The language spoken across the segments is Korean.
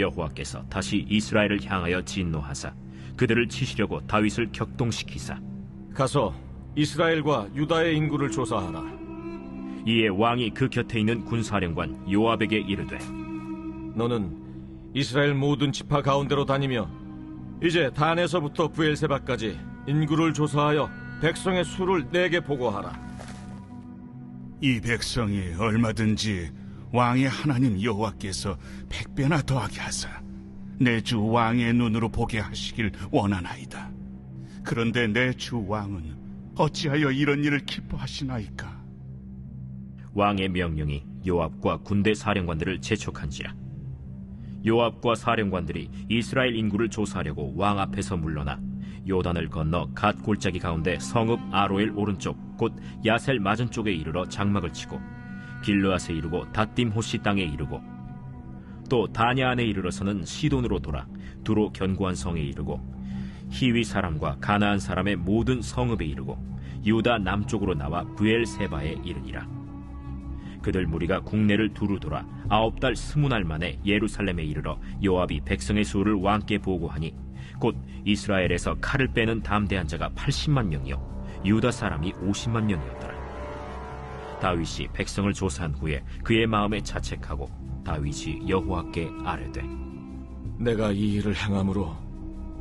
여호와께서 다시 이스라엘을 향하여 진노하사 그들을 치시려고 다윗을 격동시키사 가서 이스라엘과 유다의 인구를 조사하라. 이에 왕이 그 곁에 있는 군사령관 요압에게 이르되 너는 이스라엘 모든 지파 가운데로 다니며 이제 단에서부터 브엘세바까지 인구를 조사하여 백성의 수를 내게 보고하라. 이 백성이 얼마든지 왕의 하나님 여호와께서 100배나 더하게 하사 내 주 왕의 눈으로 보게 하시길 원하나이다. 그런데 내 주 왕은 어찌하여 이런 일을 기뻐하시나이까? 왕의 명령이 요압과 군대 사령관들을 재촉한지라. 요압과 사령관들이 이스라엘 인구를 조사하려고 왕 앞에서 물러나 요단을 건너 갓 골짜기 가운데 성읍 아로엘 오른쪽 곧 야셀 맞은쪽에 이르러 장막을 치고 길르앗에 이르고 닷딤 호시 땅에 이르고 또 다냐 안에 이르러서는 시돈으로 돌아 두로 견고한 성에 이르고 히위 사람과 가나안 사람의 모든 성읍에 이르고 유다 남쪽으로 나와 브엘세바에 이르니라. 그들 무리가 국내를 두루 돌아 9달 20날 만에 예루살렘에 이르러 요압이 백성의 수를 왕께 보고하니 곧 이스라엘에서 칼을 빼는 담대한 자가 80만 명이요 유다 사람이 50만 명이었더라. 다윗이 백성을 조사한 후에 그의 마음에 자책하고 다윗이 여호와께 아뢰되 내가 이 일을 행함으로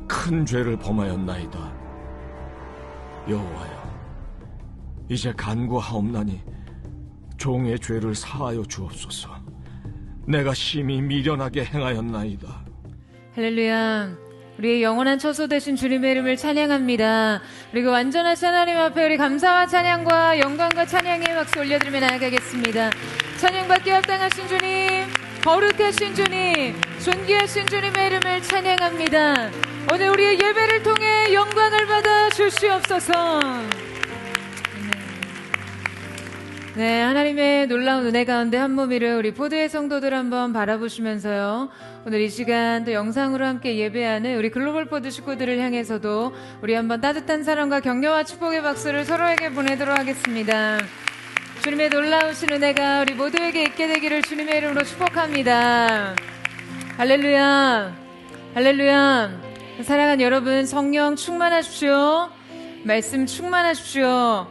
큰 죄를 범하였나이다. 여호와여, 이제 간구하옵나니 종의 죄를 사하여 주옵소서. 내가 심히 미련하게 행하였나이다. 할렐루야. 우리의 영원한 처소 되신 주님의 이름을 찬양합니다. 그리고 완전하신 하나님 앞에 우리 감사와 찬양과 영광과 찬양의 박수 올려드리며 나아가겠습니다. 찬양받기 합당하신 주님, 거룩하신 주님, 존귀하신 주님의 이름을 찬양합니다. 오늘 우리의 예배를 통해 영광을 받아 주시옵소서. 네, 하나님의 놀라운 은혜 가운데 한 몸이를 우리 포드의 성도들 한번 바라보시면서요, 오늘 이 시간 또 영상으로 함께 예배하는 우리 글로벌 포드 식구들을 향해서도 우리 한번 따뜻한 사랑과 격려와 축복의 박수를 서로에게 보내도록 하겠습니다. 주님의 놀라우신 은혜가 우리 모두에게 있게 되기를 주님의 이름으로 축복합니다. 할렐루야, 할렐루야. 사랑하는 여러분, 성령 충만하십시오. 말씀 충만하십시오.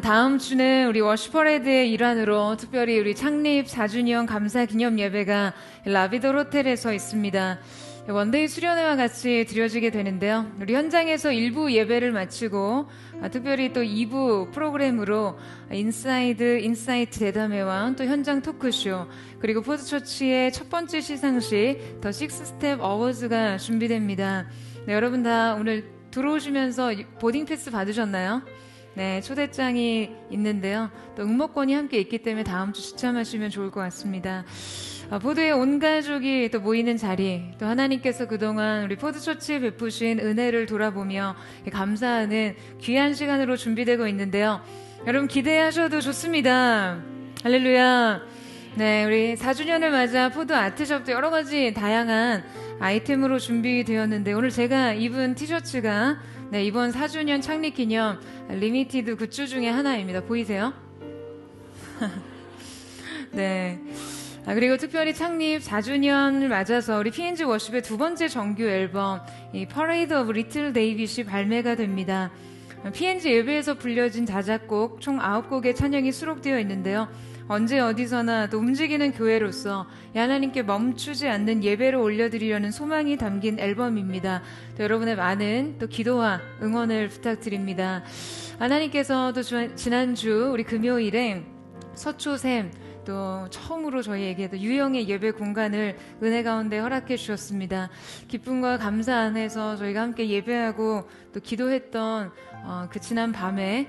다음 주는 우리 워시퍼레드의 일환으로 특별히 우리 창립 4주년 감사 기념 예배가 라비돌 호텔에서 있습니다. 원데이 수련회와 같이 드려지게 되는데요. 우리 현장에서 1부 예배를 마치고 특별히 또 2부 프로그램으로 인사이트 대담회와 또 현장 토크쇼, 그리고 포드처치의 첫 번째 시상식 더 식스스텝 어워즈가 준비됩니다. 네, 여러분 다 오늘 들어오시면서 보딩 패스 받으셨나요? 네, 초대장이 있는데요. 또 응모권이 함께 있기 때문에 다음 주 시참하시면 좋을 것 같습니다. 포드의 온 가족이 또 모이는 자리, 또 하나님께서 그동안 우리 포드처치에 베푸신 은혜를 돌아보며 감사하는 귀한 시간으로 준비되고 있는데요. 여러분 기대하셔도 좋습니다. 할렐루야. 네, 우리 4주년을 맞아 포드 아트숍도 여러 가지 다양한 아이템으로 준비되었는데 오늘 제가 입은 티셔츠가 네, 이번 4주년 창립 기념 리미티드 굿즈 중에 하나입니다. 보이세요? 네. 그리고 특별히 창립 4주년을 맞아서 우리 P&G 워십의 두 번째 정규 앨범 이 Parade of Little David이 발매가 됩니다. P&G 예배에서 불려진 자작곡 총 9곡의 찬양이 수록되어 있는데요. 언제 어디서나 또 움직이는 교회로서 하나님께 멈추지 않는 예배를 올려드리려는 소망이 담긴 앨범입니다. 또 여러분의 많은 또 기도와 응원을 부탁드립니다. 하나님께서 또 지난주 우리 금요일에 서초샘 또 처음으로 저희에게도 유형의 예배 공간을 은혜 가운데 허락해 주셨습니다. 기쁨과 감사 안에서 저희가 함께 예배하고 또 기도했던 그 지난 밤에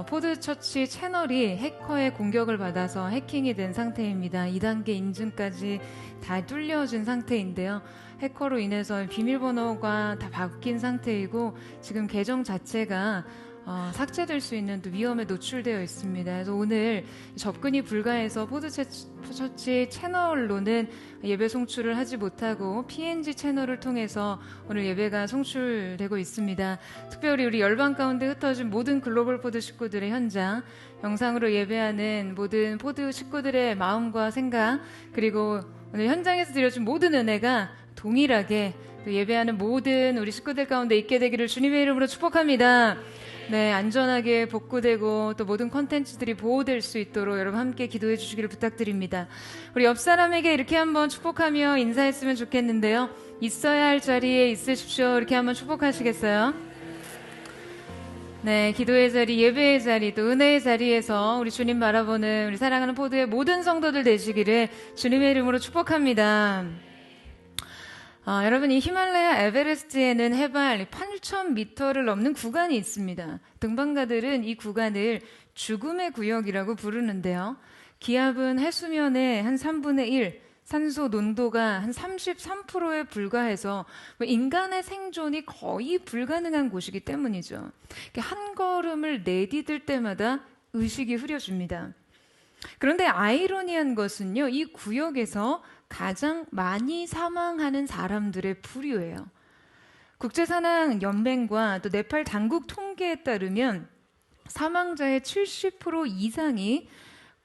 포드처치 채널이 해커의 공격을 받아서 해킹이 된 상태입니다. 2단계 인증까지 다 뚫려진 상태인데요. 해커로 인해서 비밀번호가 다 바뀐 상태이고 지금 계정 자체가 삭제될 수 있는 또 위험에 노출되어 있습니다. 그래서 오늘 접근이 불가해서 포드처치 채널로는 예배 송출을 하지 못하고 P&G 채널을 통해서 오늘 예배가 송출되고 있습니다. 특별히 우리 열방 가운데 흩어진 모든 글로벌 포드 식구들의 현장, 영상으로 예배하는 모든 포드 식구들의 마음과 생각, 그리고 오늘 현장에서 드려진 모든 은혜가 동일하게 또 예배하는 모든 우리 식구들 가운데 있게 되기를 주님의 이름으로 축복합니다. 네, 안전하게 복구되고 또 모든 콘텐츠들이 보호될 수 있도록 여러분 함께 기도해 주시기를 부탁드립니다. 우리 옆 사람에게 이렇게 한번 축복하며 인사했으면 좋겠는데요. 있어야 할 자리에 있으십시오. 이렇게 한번 축복하시겠어요? 네, 기도의 자리, 예배의 자리, 또 은혜의 자리에서 우리 주님 바라보는 우리 사랑하는 포도의 모든 성도들 되시기를 주님의 이름으로 축복합니다. 여러분, 이 히말라야 에베레스트에는 해발 8,000m를 넘는 구간이 있습니다. 등반가들은 이 구간을 죽음의 구역이라고 부르는데요. 기압은 해수면의 한 3분의 1, 산소 농도가 한 33%에 불과해서 인간의 생존이 거의 불가능한 곳이기 때문이죠. 한 걸음을 내디딜 때마다 의식이 흐려집니다. 그런데 아이러니한 것은요, 이 구역에서 가장 많이 사망하는 사람들의 부류예요. 국제사망연맹과 또 네팔 당국 통계에 따르면 사망자의 70% 이상이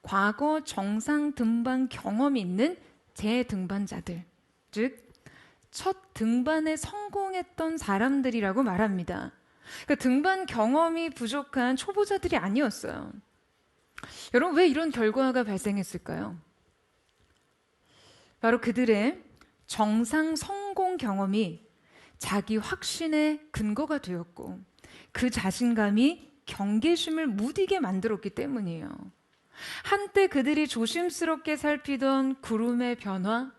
과거 정상 등반 경험이 있는 재등반자들, 즉 첫 등반에 성공했던 사람들이라고 말합니다. 그러니까 등반 경험이 부족한 초보자들이 아니었어요. 여러분, 왜 이런 결과가 발생했을까요? 바로 그들의 정상 성공 경험이 자기 확신의 근거가 되었고 그 자신감이 경계심을 무디게 만들었기 때문이에요. 한때 그들이 조심스럽게 살피던 구름의 변화,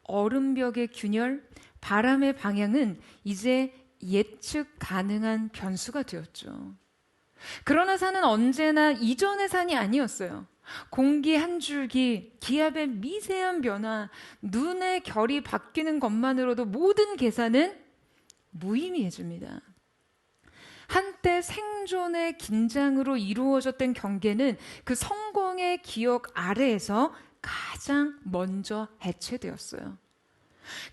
얼음벽의 균열, 바람의 방향은 이제 예측 가능한 변수가 되었죠. 그러나 산은 언제나 이전의 산이 아니었어요. 공기 한 줄기, 기압의 미세한 변화, 눈의 결이 바뀌는 것만으로도 모든 계산은 무의미해집니다. 한때 생존의 긴장으로 이루어졌던 경계는 그 성공의 기억 아래에서 가장 먼저 해체되었어요.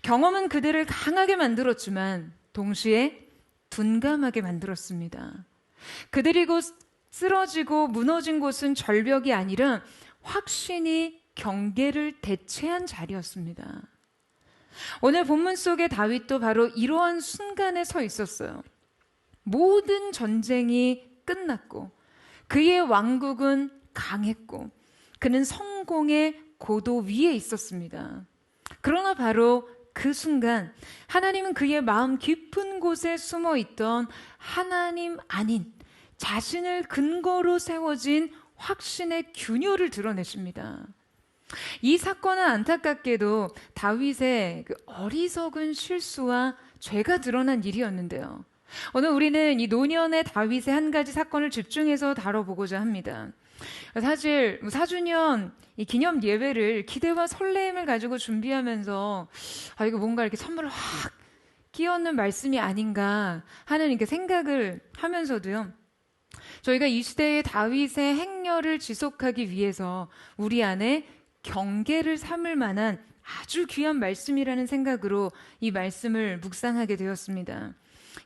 경험은 그들을 강하게 만들었지만 동시에 둔감하게 만들었습니다. 그들이 곧 쓰러지고 무너진 곳은 절벽이 아니라 확신이 경계를 대체한 자리였습니다. 오늘 본문 속의 다윗도 바로 이러한 순간에 서 있었어요. 모든 전쟁이 끝났고 그의 왕국은 강했고 그는 성공의 고도 위에 있었습니다. 그러나 바로 그 순간 하나님은 그의 마음 깊은 곳에 숨어 있던 하나님 아닌 자신을 근거로 세워진 확신의 균열을 드러내십니다. 이 사건은 안타깝게도 다윗의 그 어리석은 실수와 죄가 드러난 일이었는데요. 오늘 우리는 이 노년의 다윗의 한 가지 사건을 집중해서 다뤄보고자 합니다. 사실 4주년 이 기념 예배를 기대와 설레임을 가지고 준비하면서 이거 뭔가 이렇게 선물을 확 끼얹는 말씀이 아닌가 하는 이렇게 생각을 하면서도요. 저희가 이 시대의 다윗의 행렬을 지속하기 위해서 우리 안에 경계를 삼을 만한 아주 귀한 말씀이라는 생각으로 이 말씀을 묵상하게 되었습니다.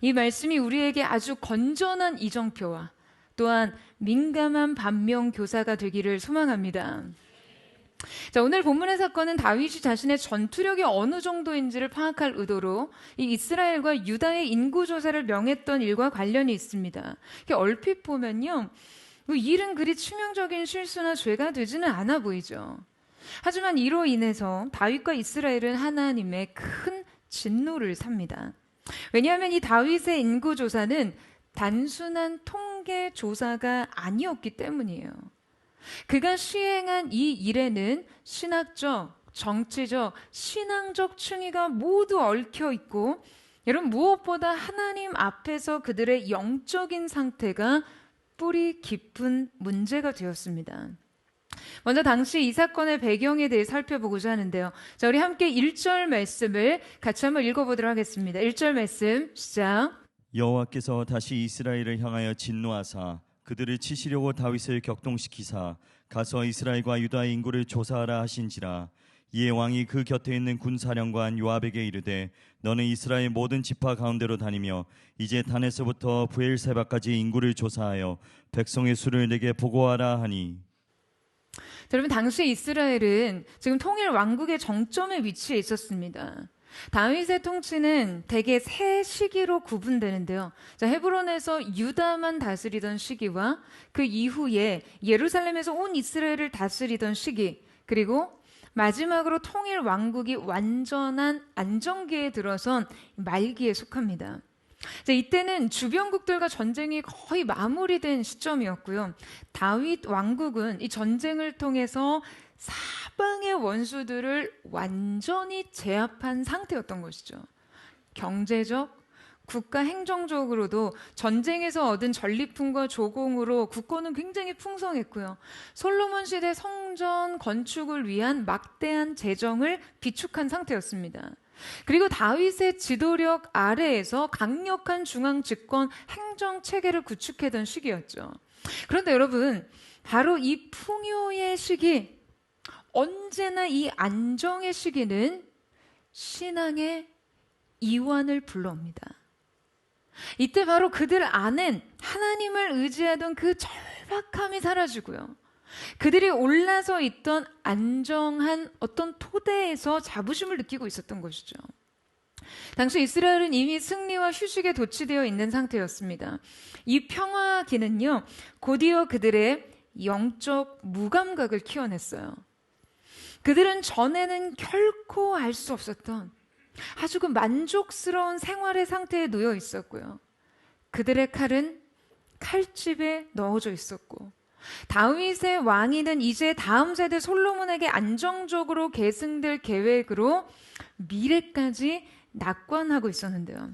이 말씀이 우리에게 아주 건전한 이정표와 또한 민감한 반면 교사가 되기를 소망합니다. 자, 오늘 본문의 사건은 다윗이 자신의 전투력이 어느 정도인지를 파악할 의도로 이 이스라엘과 유다의 인구 조사를 명했던 일과 관련이 있습니다. 얼핏 보면요, 이 일은 그리 치명적인 실수나 죄가 되지는 않아 보이죠. 하지만 이로 인해서 다윗과 이스라엘은 하나님의 큰 진노를 삽니다. 왜냐하면 이 다윗의 인구 조사는 단순한 통계 조사가 아니었기 때문이에요. 그가 시행한 이 일에는 신학적, 정치적, 신앙적 층위가 모두 얽혀 있고, 여러분 무엇보다 하나님 앞에서 그들의 영적인 상태가 뿌리 깊은 문제가 되었습니다. 먼저 당시 이 사건의 배경에 대해 살펴보고자 하는데요. 자, 우리 함께 1절 말씀을 같이 한번 읽어보도록 하겠습니다. 1절 말씀 시작. 여호와께서 다시 이스라엘을 향하여 진노하사 그들을 치시려고 다윗을 격동시키사 가서 이스라엘과 유다의 인구를 조사하라 하신지라. 이에 왕이 그 곁에 있는 군사령관 요압에게 이르되 너는 이스라엘 모든 지파 가운데로 다니며 이제 단에서부터 브엘세바까지 인구를 조사하여 백성의 수를 내게 보고하라 하니. 여러분, 당시 이스라엘은 지금 통일 왕국의 정점에 위치해 있었습니다. 다윗의 통치는 대개 세 시기로 구분되는데요. 자, 헤브론에서 유다만 다스리던 시기와 그 이후에 예루살렘에서 온 이스라엘을 다스리던 시기, 그리고 마지막으로 통일 왕국이 완전한 안정기에 들어선 말기에 속합니다. 자, 이때는 주변국들과 전쟁이 거의 마무리된 시점이었고요. 다윗 왕국은 이 전쟁을 통해서 사방의 원수들을 완전히 제압한 상태였던 것이죠. 경제적, 국가 행정적으로도 전쟁에서 얻은 전리품과 조공으로 국고는 굉장히 풍성했고요. 솔로몬 시대 성전 건축을 위한 막대한 재정을 비축한 상태였습니다. 그리고 다윗의 지도력 아래에서 강력한 중앙 집권 행정 체계를 구축하던 시기였죠. 그런데 여러분, 바로 이 풍요의 시기, 언제나 이 안정의 시기는 신앙의 이완을 불러옵니다. 이때 바로 그들 안엔 하나님을 의지하던 그 절박함이 사라지고요. 그들이 올라서 있던 안정한 어떤 토대에서 자부심을 느끼고 있었던 것이죠. 당시 이스라엘은 이미 승리와 휴식에 도취되어 있는 상태였습니다. 이 평화기는요, 곧이어 그들의 영적 무감각을 키워냈어요. 그들은 전에는 결코 알 수 없었던 아주 그 만족스러운 생활의 상태에 놓여 있었고요. 그들의 칼은 칼집에 넣어져 있었고, 다윗의 왕위는 이제 다음 세대 솔로몬에게 안정적으로 계승될 계획으로 미래까지 낙관하고 있었는데요.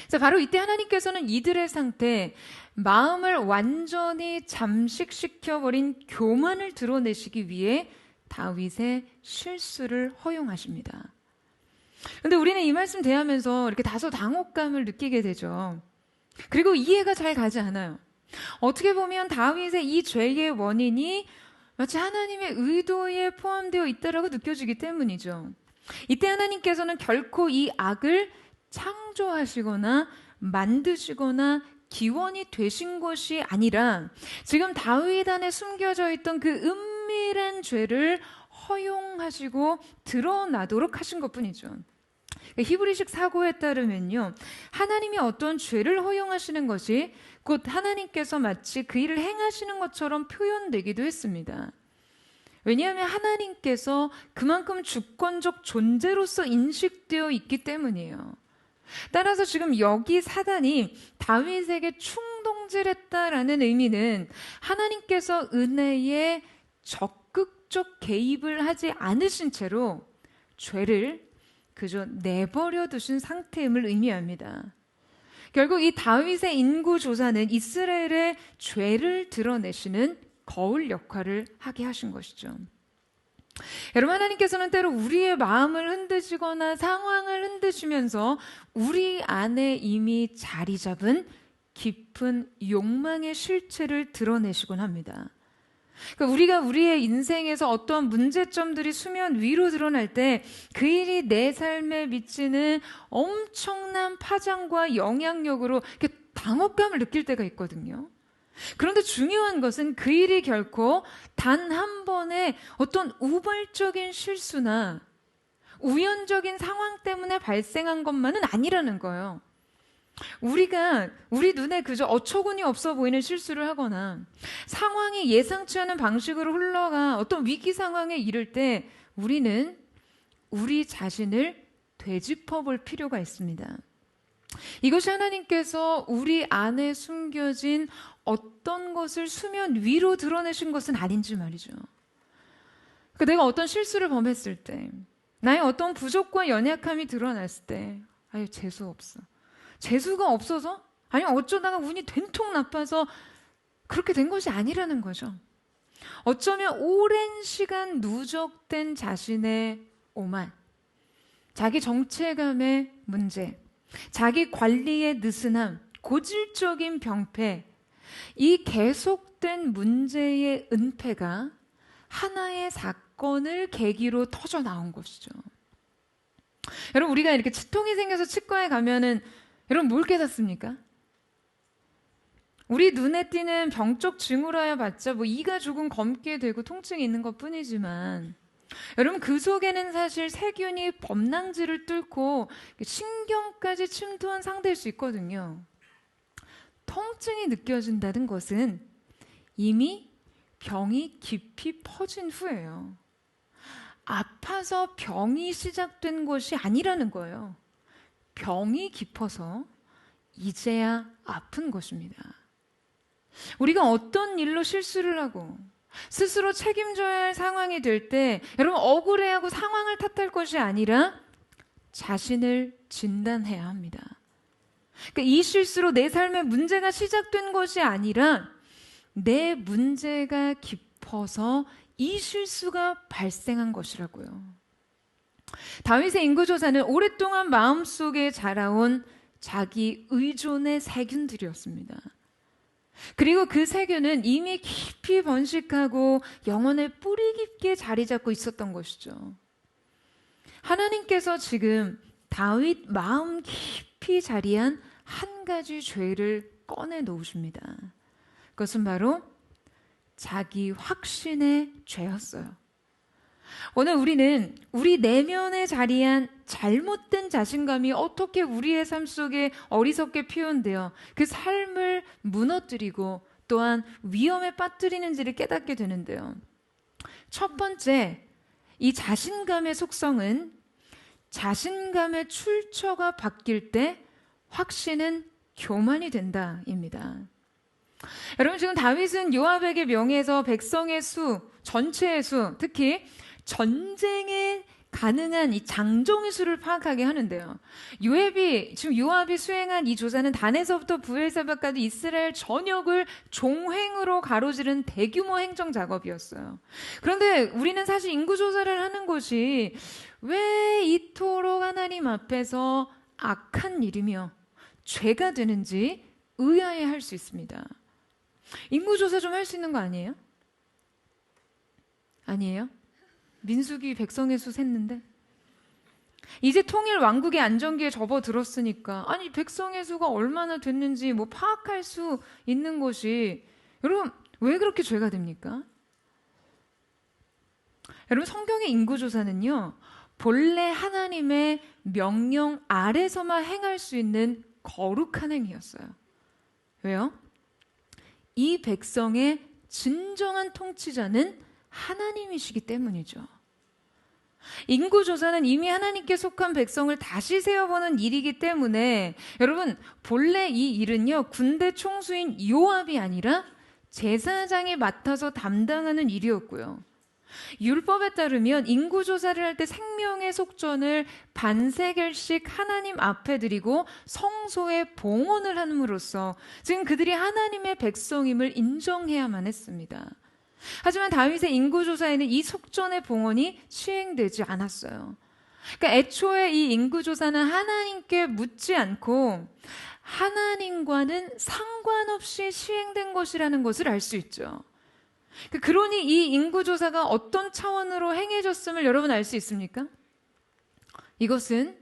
자, 바로 이때 하나님께서는 이들의 상태, 마음을 완전히 잠식시켜버린 교만을 드러내시기 위해 다윗의 실수를 허용하십니다. 그런데 우리는 이 말씀 대하면서 이렇게 다소 당혹감을 느끼게 되죠. 그리고 이해가 잘 가지 않아요. 어떻게 보면 다윗의 이 죄의 원인이 마치 하나님의 의도에 포함되어 있다라고 느껴지기 때문이죠. 이때 하나님께서는 결코 이 악을 창조하시거나 만드시거나 기원이 되신 것이 아니라 지금 다윗 안에 숨겨져 있던 그 은밀한 죄를 허용하시고 드러나도록 하신 것뿐이죠. 히브리식 사고에 따르면요, 하나님이 어떤 죄를 허용하시는 것이 곧 하나님께서 마치 그 일을 행하시는 것처럼 표현되기도 했습니다. 왜냐하면 하나님께서 그만큼 주권적 존재로서 인식되어 있기 때문이에요. 따라서 지금 여기 사단이 다윗에게 충동질했다라는 의미는 하나님께서 은혜에 적극적 개입을 하지 않으신 채로 죄를 그저 내버려 두신 상태임을 의미합니다. 결국 이 다윗의 인구 조사는 이스라엘의 죄를 드러내시는 거울 역할을 하게 하신 것이죠. 여러분, 하나님께서는 때로 우리의 마음을 흔드시거나 상황을 흔드시면서 우리 안에 이미 자리 잡은 깊은 욕망의 실체를 드러내시곤 합니다. 그러니까 우리가 우리의 인생에서 어떠한 문제점들이 수면 위로 드러날 때 그 일이 내 삶에 미치는 엄청난 파장과 영향력으로 이렇게 당혹감을 느낄 때가 있거든요. 그런데 중요한 것은 그 일이 결코 단 한 번의 어떤 우발적인 실수나 우연적인 상황 때문에 발생한 것만은 아니라는 거예요. 우리가 우리 눈에 그저 어처구니 없어 보이는 실수를 하거나 상황이 예상치 않은 방식으로 흘러가 어떤 위기 상황에 이를 때 우리는 우리 자신을 되짚어 볼 필요가 있습니다. 이것이 하나님께서 우리 안에 숨겨진 어떤 것을 수면 위로 드러내신 것은 아닌지 말이죠. 그러니까 내가 어떤 실수를 범했을 때, 나의 어떤 부족과 연약함이 드러났을 때, 아유, 재수 없어. 재수가 없어서? 아니면 어쩌다가 운이 된통 나빠서 그렇게 된 것이 아니라는 거죠. 어쩌면 오랜 시간 누적된 자신의 오만, 자기 정체감의 문제, 자기 관리의 느슨함, 고질적인 병폐, 이 계속된 문제의 은폐가 하나의 사건을 계기로 터져 나온 것이죠. 여러분, 우리가 이렇게 치통이 생겨서 치과에 가면은 여러분 뭘 깨닫습니까? 우리 눈에 띄는 병적 징후라야 봤자 뭐 이가 조금 검게 되고 통증이 있는 것 뿐이지만 여러분, 그 속에는 사실 세균이 범랑지를 뚫고 신경까지 침투한 상태일 수 있거든요. 통증이 느껴진다는 것은 이미 병이 깊이 퍼진 후예요. 아파서 병이 시작된 것이 아니라는 거예요. 병이 깊어서 이제야 아픈 것입니다. 우리가 어떤 일로 실수를 하고 스스로 책임져야 할 상황이 될 때 여러분, 억울해하고 상황을 탓할 것이 아니라 자신을 진단해야 합니다. 그러니까 이 실수로 내 삶에 문제가 시작된 것이 아니라 내 문제가 깊어서 이 실수가 발생한 것이라고요. 다윗의 인구조사는 오랫동안 마음속에 자라온 자기 의존의 세균들이었습니다. 그리고 그 세균은 이미 깊이 번식하고 영혼에 뿌리 깊게 자리 잡고 있었던 것이죠. 하나님께서 지금 다윗 마음 깊이 자리한 한 가지 죄를 꺼내 놓으십니다. 그것은 바로 자기 확신의 죄였어요. 오늘 우리는 우리 내면에 자리한 잘못된 자신감이 어떻게 우리의 삶 속에 어리석게 표현되어 그 삶을 무너뜨리고 또한 위험에 빠뜨리는지를 깨닫게 되는데요. 첫 번째, 이 자신감의 속성은 자신감의 출처가 바뀔 때 확신은 교만이 된다입니다. 여러분, 지금 다윗은 요압에게 명해서 백성의 수, 전체의 수, 특히 전쟁에 가능한 이 장정의 수를 파악하게 하는데요. 지금 요압이 수행한 이 조사는 단에서부터 브엘세바까지 이스라엘 전역을 종횡으로 가로지른 대규모 행정 작업이었어요. 그런데 우리는 사실 인구 조사를 하는 것이 왜 이토록 하나님 앞에서 악한 일이며 죄가 되는지 의아해할 수 있습니다. 인구 조사 좀 할 수 있는 거 아니에요? 아니에요? 민수기 백성의 수 셌는데 이제 통일 왕국의 안정기에 접어들었으니까 아니 백성의 수가 얼마나 됐는지 뭐 파악할 수 있는 것이 여러분 왜 그렇게 죄가 됩니까? 여러분, 성경의 인구조사는요 본래 하나님의 명령 아래서만 행할 수 있는 거룩한 행위였어요. 왜요? 이 백성의 진정한 통치자는 하나님이시기 때문이죠. 인구조사는 이미 하나님께 속한 백성을 다시 세워보는 일이기 때문에 여러분, 본래 이 일은요 군대 총수인 요압이 아니라 제사장이 맡아서 담당하는 일이었고요. 율법에 따르면 인구조사를 할 때 생명의 속전을 반세겔씩 하나님 앞에 드리고 성소에 봉헌을 함으로써 지금 그들이 하나님의 백성임을 인정해야만 했습니다. 하지만 다윗의 인구조사에는 이 속전의 봉헌이 시행되지 않았어요. 그러니까 애초에 이 인구조사는 하나님께 묻지 않고 하나님과는 상관없이 시행된 것이라는 것을 알 수 있죠. 그러니 이 인구조사가 어떤 차원으로 행해졌음을 여러분 알 수 있습니까? 이것은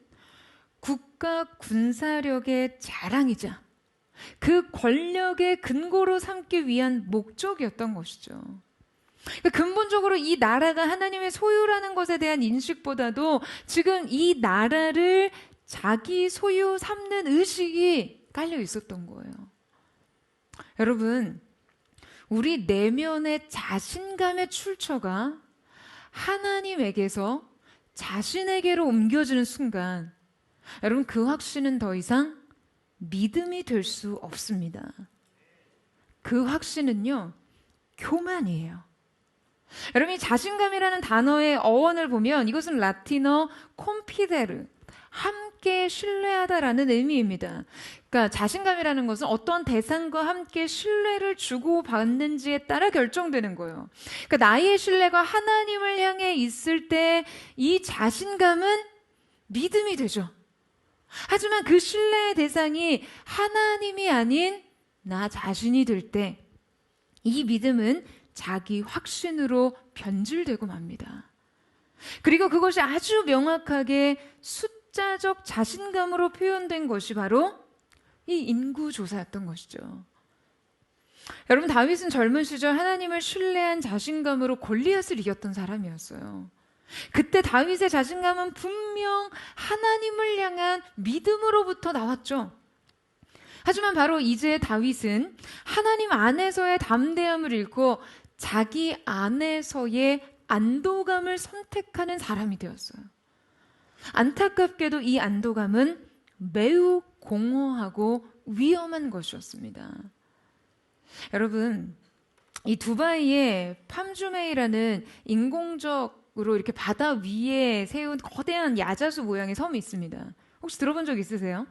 국가 군사력의 자랑이자 그 권력의 근거로 삼기 위한 목적이었던 것이죠. 근본적으로 이 나라가 하나님의 소유라는 것에 대한 인식보다도 지금 이 나라를 자기 소유 삼는 의식이 깔려 있었던 거예요. 여러분, 우리 내면의 자신감의 출처가 하나님에게서 자신에게로 옮겨지는 순간 여러분 그 확신은 더 이상 믿음이 될 수 없습니다. 그 확신은요 교만이에요. 여러분, 이 자신감이라는 단어의 어원을 보면 이것은 라틴어 콤피데르, 함께 신뢰하다라는 의미입니다. 그러니까 자신감이라는 것은 어떤 대상과 함께 신뢰를 주고받는지에 따라 결정되는 거예요. 그러니까 나의 신뢰가 하나님을 향해 있을 때 이 자신감은 믿음이 되죠. 하지만 그 신뢰의 대상이 하나님이 아닌 나 자신이 될 때 이 믿음은 자기 확신으로 변질되고 맙니다. 그리고 그것이 아주 명확하게 숫자적 자신감으로 표현된 것이 바로 이 인구조사였던 것이죠. 여러분, 다윗은 젊은 시절 하나님을 신뢰한 자신감으로 골리앗을 이겼던 사람이었어요. 그때 다윗의 자신감은 분명 하나님을 향한 믿음으로부터 나왔죠. 하지만 바로 이제 다윗은 하나님 안에서의 담대함을 잃고 자기 안에서의 안도감을 선택하는 사람이 되었어요. 안타깝게도 이 안도감은 매우 공허하고 위험한 것이었습니다. 여러분, 이 두바이에 팜주메이라는 인공적으로 이렇게 바다 위에 세운 거대한 야자수 모양의 섬이 있습니다. 혹시 들어본 적 있으세요?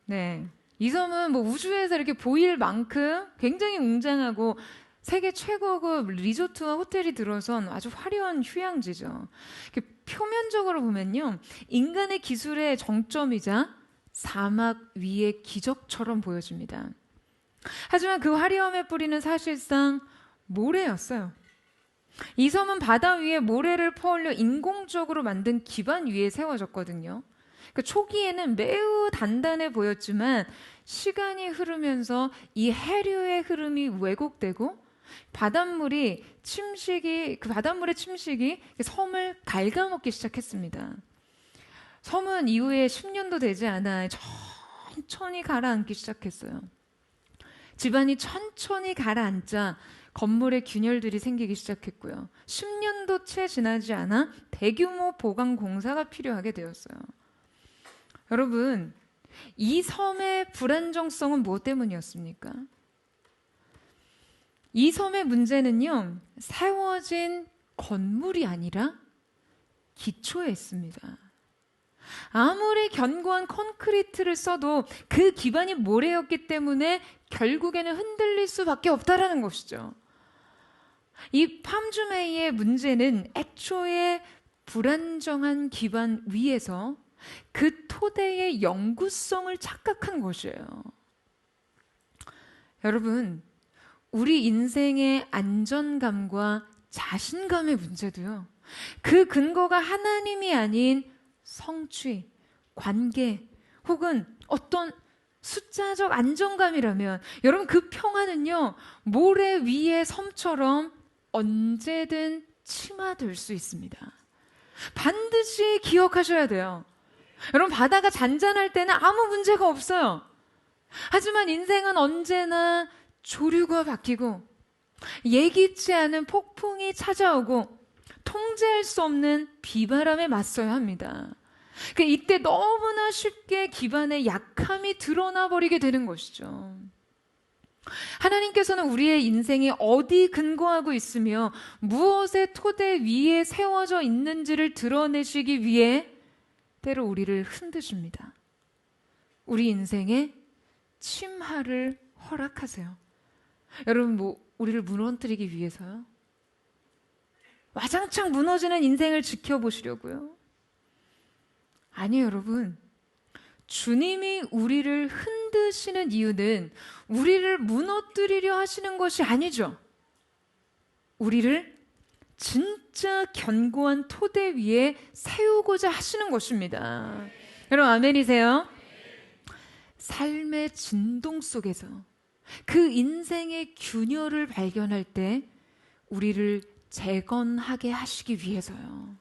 네. 이 섬은 뭐 우주에서 이렇게 보일 만큼 굉장히 웅장하고 세계 최고급 리조트와 호텔이 들어선 아주 화려한 휴양지죠. 표면적으로 보면요, 인간의 기술의 정점이자 사막 위의 기적처럼 보여집니다. 하지만 그 화려함의 뿌리는 사실상 모래였어요. 이 섬은 바다 위에 모래를 퍼올려 인공적으로 만든 기반 위에 세워졌거든요. 초기에는 매우 단단해 보였지만 시간이 흐르면서 이 해류의 흐름이 왜곡되고 바닷물의 침식이 섬을 갉아먹기 시작했습니다. 섬은 이후에 10년도 되지 않아 천천히 가라앉기 시작했어요. 집안이 천천히 가라앉자 건물에 균열들이 생기기 시작했고요. 10년도 채 지나지 않아 대규모 보강 공사가 필요하게 되었어요. 여러분, 이 섬의 불안정성은 무엇 때문이었습니까? 이 섬의 문제는요, 세워진 건물이 아니라 기초에 있습니다. 아무리 견고한 콘크리트를 써도 그 기반이 모래였기 때문에 결국에는 흔들릴 수밖에 없다라는 것이죠. 이 팜주메이의 문제는 애초에 불안정한 기반 위에서 그 토대의 영구성을 착각한 것이에요. 여러분, 우리 인생의 안전감과 자신감의 문제도요, 그 근거가 하나님이 아닌 성취, 관계 혹은 어떤 숫자적 안정감이라면 여러분, 그 평화는요, 모래 위의 섬처럼 언제든 침하들 수 있습니다. 반드시 기억하셔야 돼요. 여러분, 바다가 잔잔할 때는 아무 문제가 없어요. 하지만 인생은 언제나 조류가 바뀌고 예기치 않은 폭풍이 찾아오고 통제할 수 없는 비바람에 맞서야 합니다. 이때 너무나 쉽게 기반의 약함이 드러나 버리게 되는 것이죠. 하나님께서는 우리의 인생이 어디 근거하고 있으며 무엇의 토대 위에 세워져 있는지를 드러내시기 위해 때로 우리를 흔드십니다. 우리 인생에 침하를 허락하세요. 여러분, 우리를 무너뜨리기 위해서요? 와장창 무너지는 인생을 지켜보시려고요? 아니요, 여러분. 주님이 우리를 흔드시는 이유는 우리를 무너뜨리려 하시는 것이 아니죠. 우리를 진짜 견고한 토대 위에 세우고자 하시는 것입니다. 여러분, 아멘이세요? 삶의 진동 속에서 그 인생의 균열을 발견할 때 우리를 재건하게 하시기 위해서요.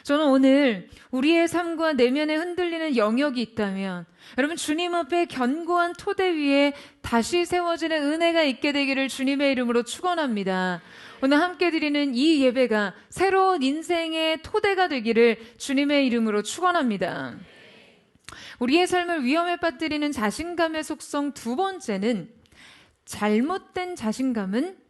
저는 오늘 우리의 삶과 내면에 흔들리는 영역이 있다면 여러분, 주님 앞에 견고한 토대 위에 다시 세워지는 은혜가 있게 되기를 주님의 이름으로 축원합니다. 오늘 함께 드리는 이 예배가 새로운 인생의 토대가 되기를 주님의 이름으로 축원합니다. 우리의 삶을 위험에 빠뜨리는 자신감의 속성 두 번째는 잘못된 자신감은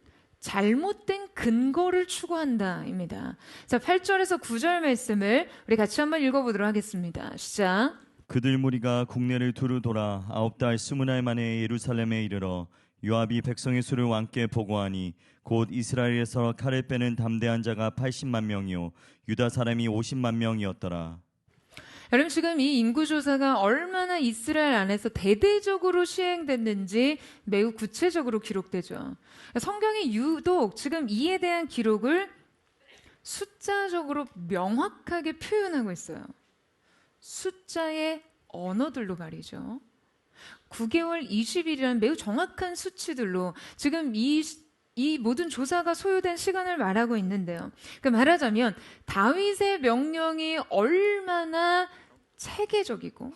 잘못된 근거를 추구한다입니다. 자, 8절에서 9절 말씀을 우리 같이 한번 읽어보도록 하겠습니다. 시작. 그들 무리가 국내를 두루 돌아 9달 20날 만에 예루살렘에 이르러 요압이 백성의 수를 왕께 보고하니 곧 이스라엘에서 칼을 빼는 담대한 자가 80만 명이요 유다 사람이 50만 명이었더라. 여러분, 지금 이 인구조사가 얼마나 이스라엘 안에서 대대적으로 시행됐는지 매우 구체적으로 기록되죠. 성경이 유독 지금 이에 대한 기록을 숫자적으로 명확하게 표현하고 있어요. 숫자의 언어들로 말이죠. 9개월 20일이라는 매우 정확한 수치들로 지금 이 이 모든 조사가 소요된 시간을 말하고 있는데요. 그러니까 말하자면 다윗의 명령이 얼마나 체계적이고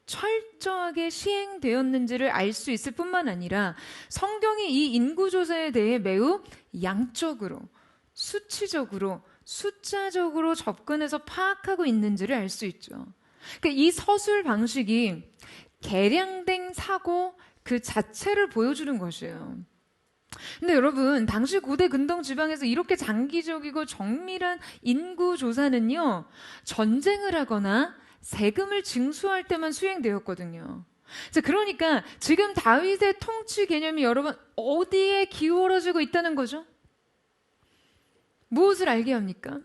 철저하게 시행되었는지를 알 수 있을 뿐만 아니라 성경이 이 인구조사에 대해 매우 양적으로, 수치적으로, 숫자적으로 접근해서 파악하고 있는지를 알 수 있죠. 그러니까 이 서술 방식이 개량된 사고 그 자체를 보여주는 것이에요. 근데 여러분, 당시 고대 근동 지방에서 이렇게 장기적이고 정밀한 인구 조사는요, 전쟁을 하거나 세금을 징수할 때만 수행되었거든요. 자, 그러니까 지금 다윗의 통치 개념이 여러분 어디에 기울어지고 있다는 거죠? 무엇을 알게 합니까?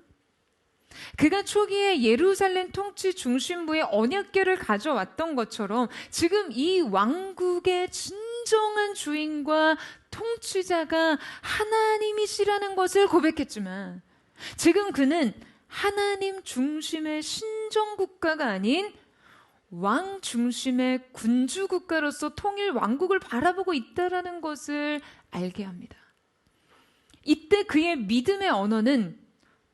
그가 초기에 예루살렘 통치 중심부에 언약궤를 가져왔던 것처럼 지금 이 왕국의 진정한 주인과 통치자가 하나님이시라는 것을 고백했지만 지금 그는 하나님 중심의 신정국가가 아닌 왕 중심의 군주국가로서 통일 왕국을 바라보고 있다는 것을 알게 합니다. 이때 그의 믿음의 언어는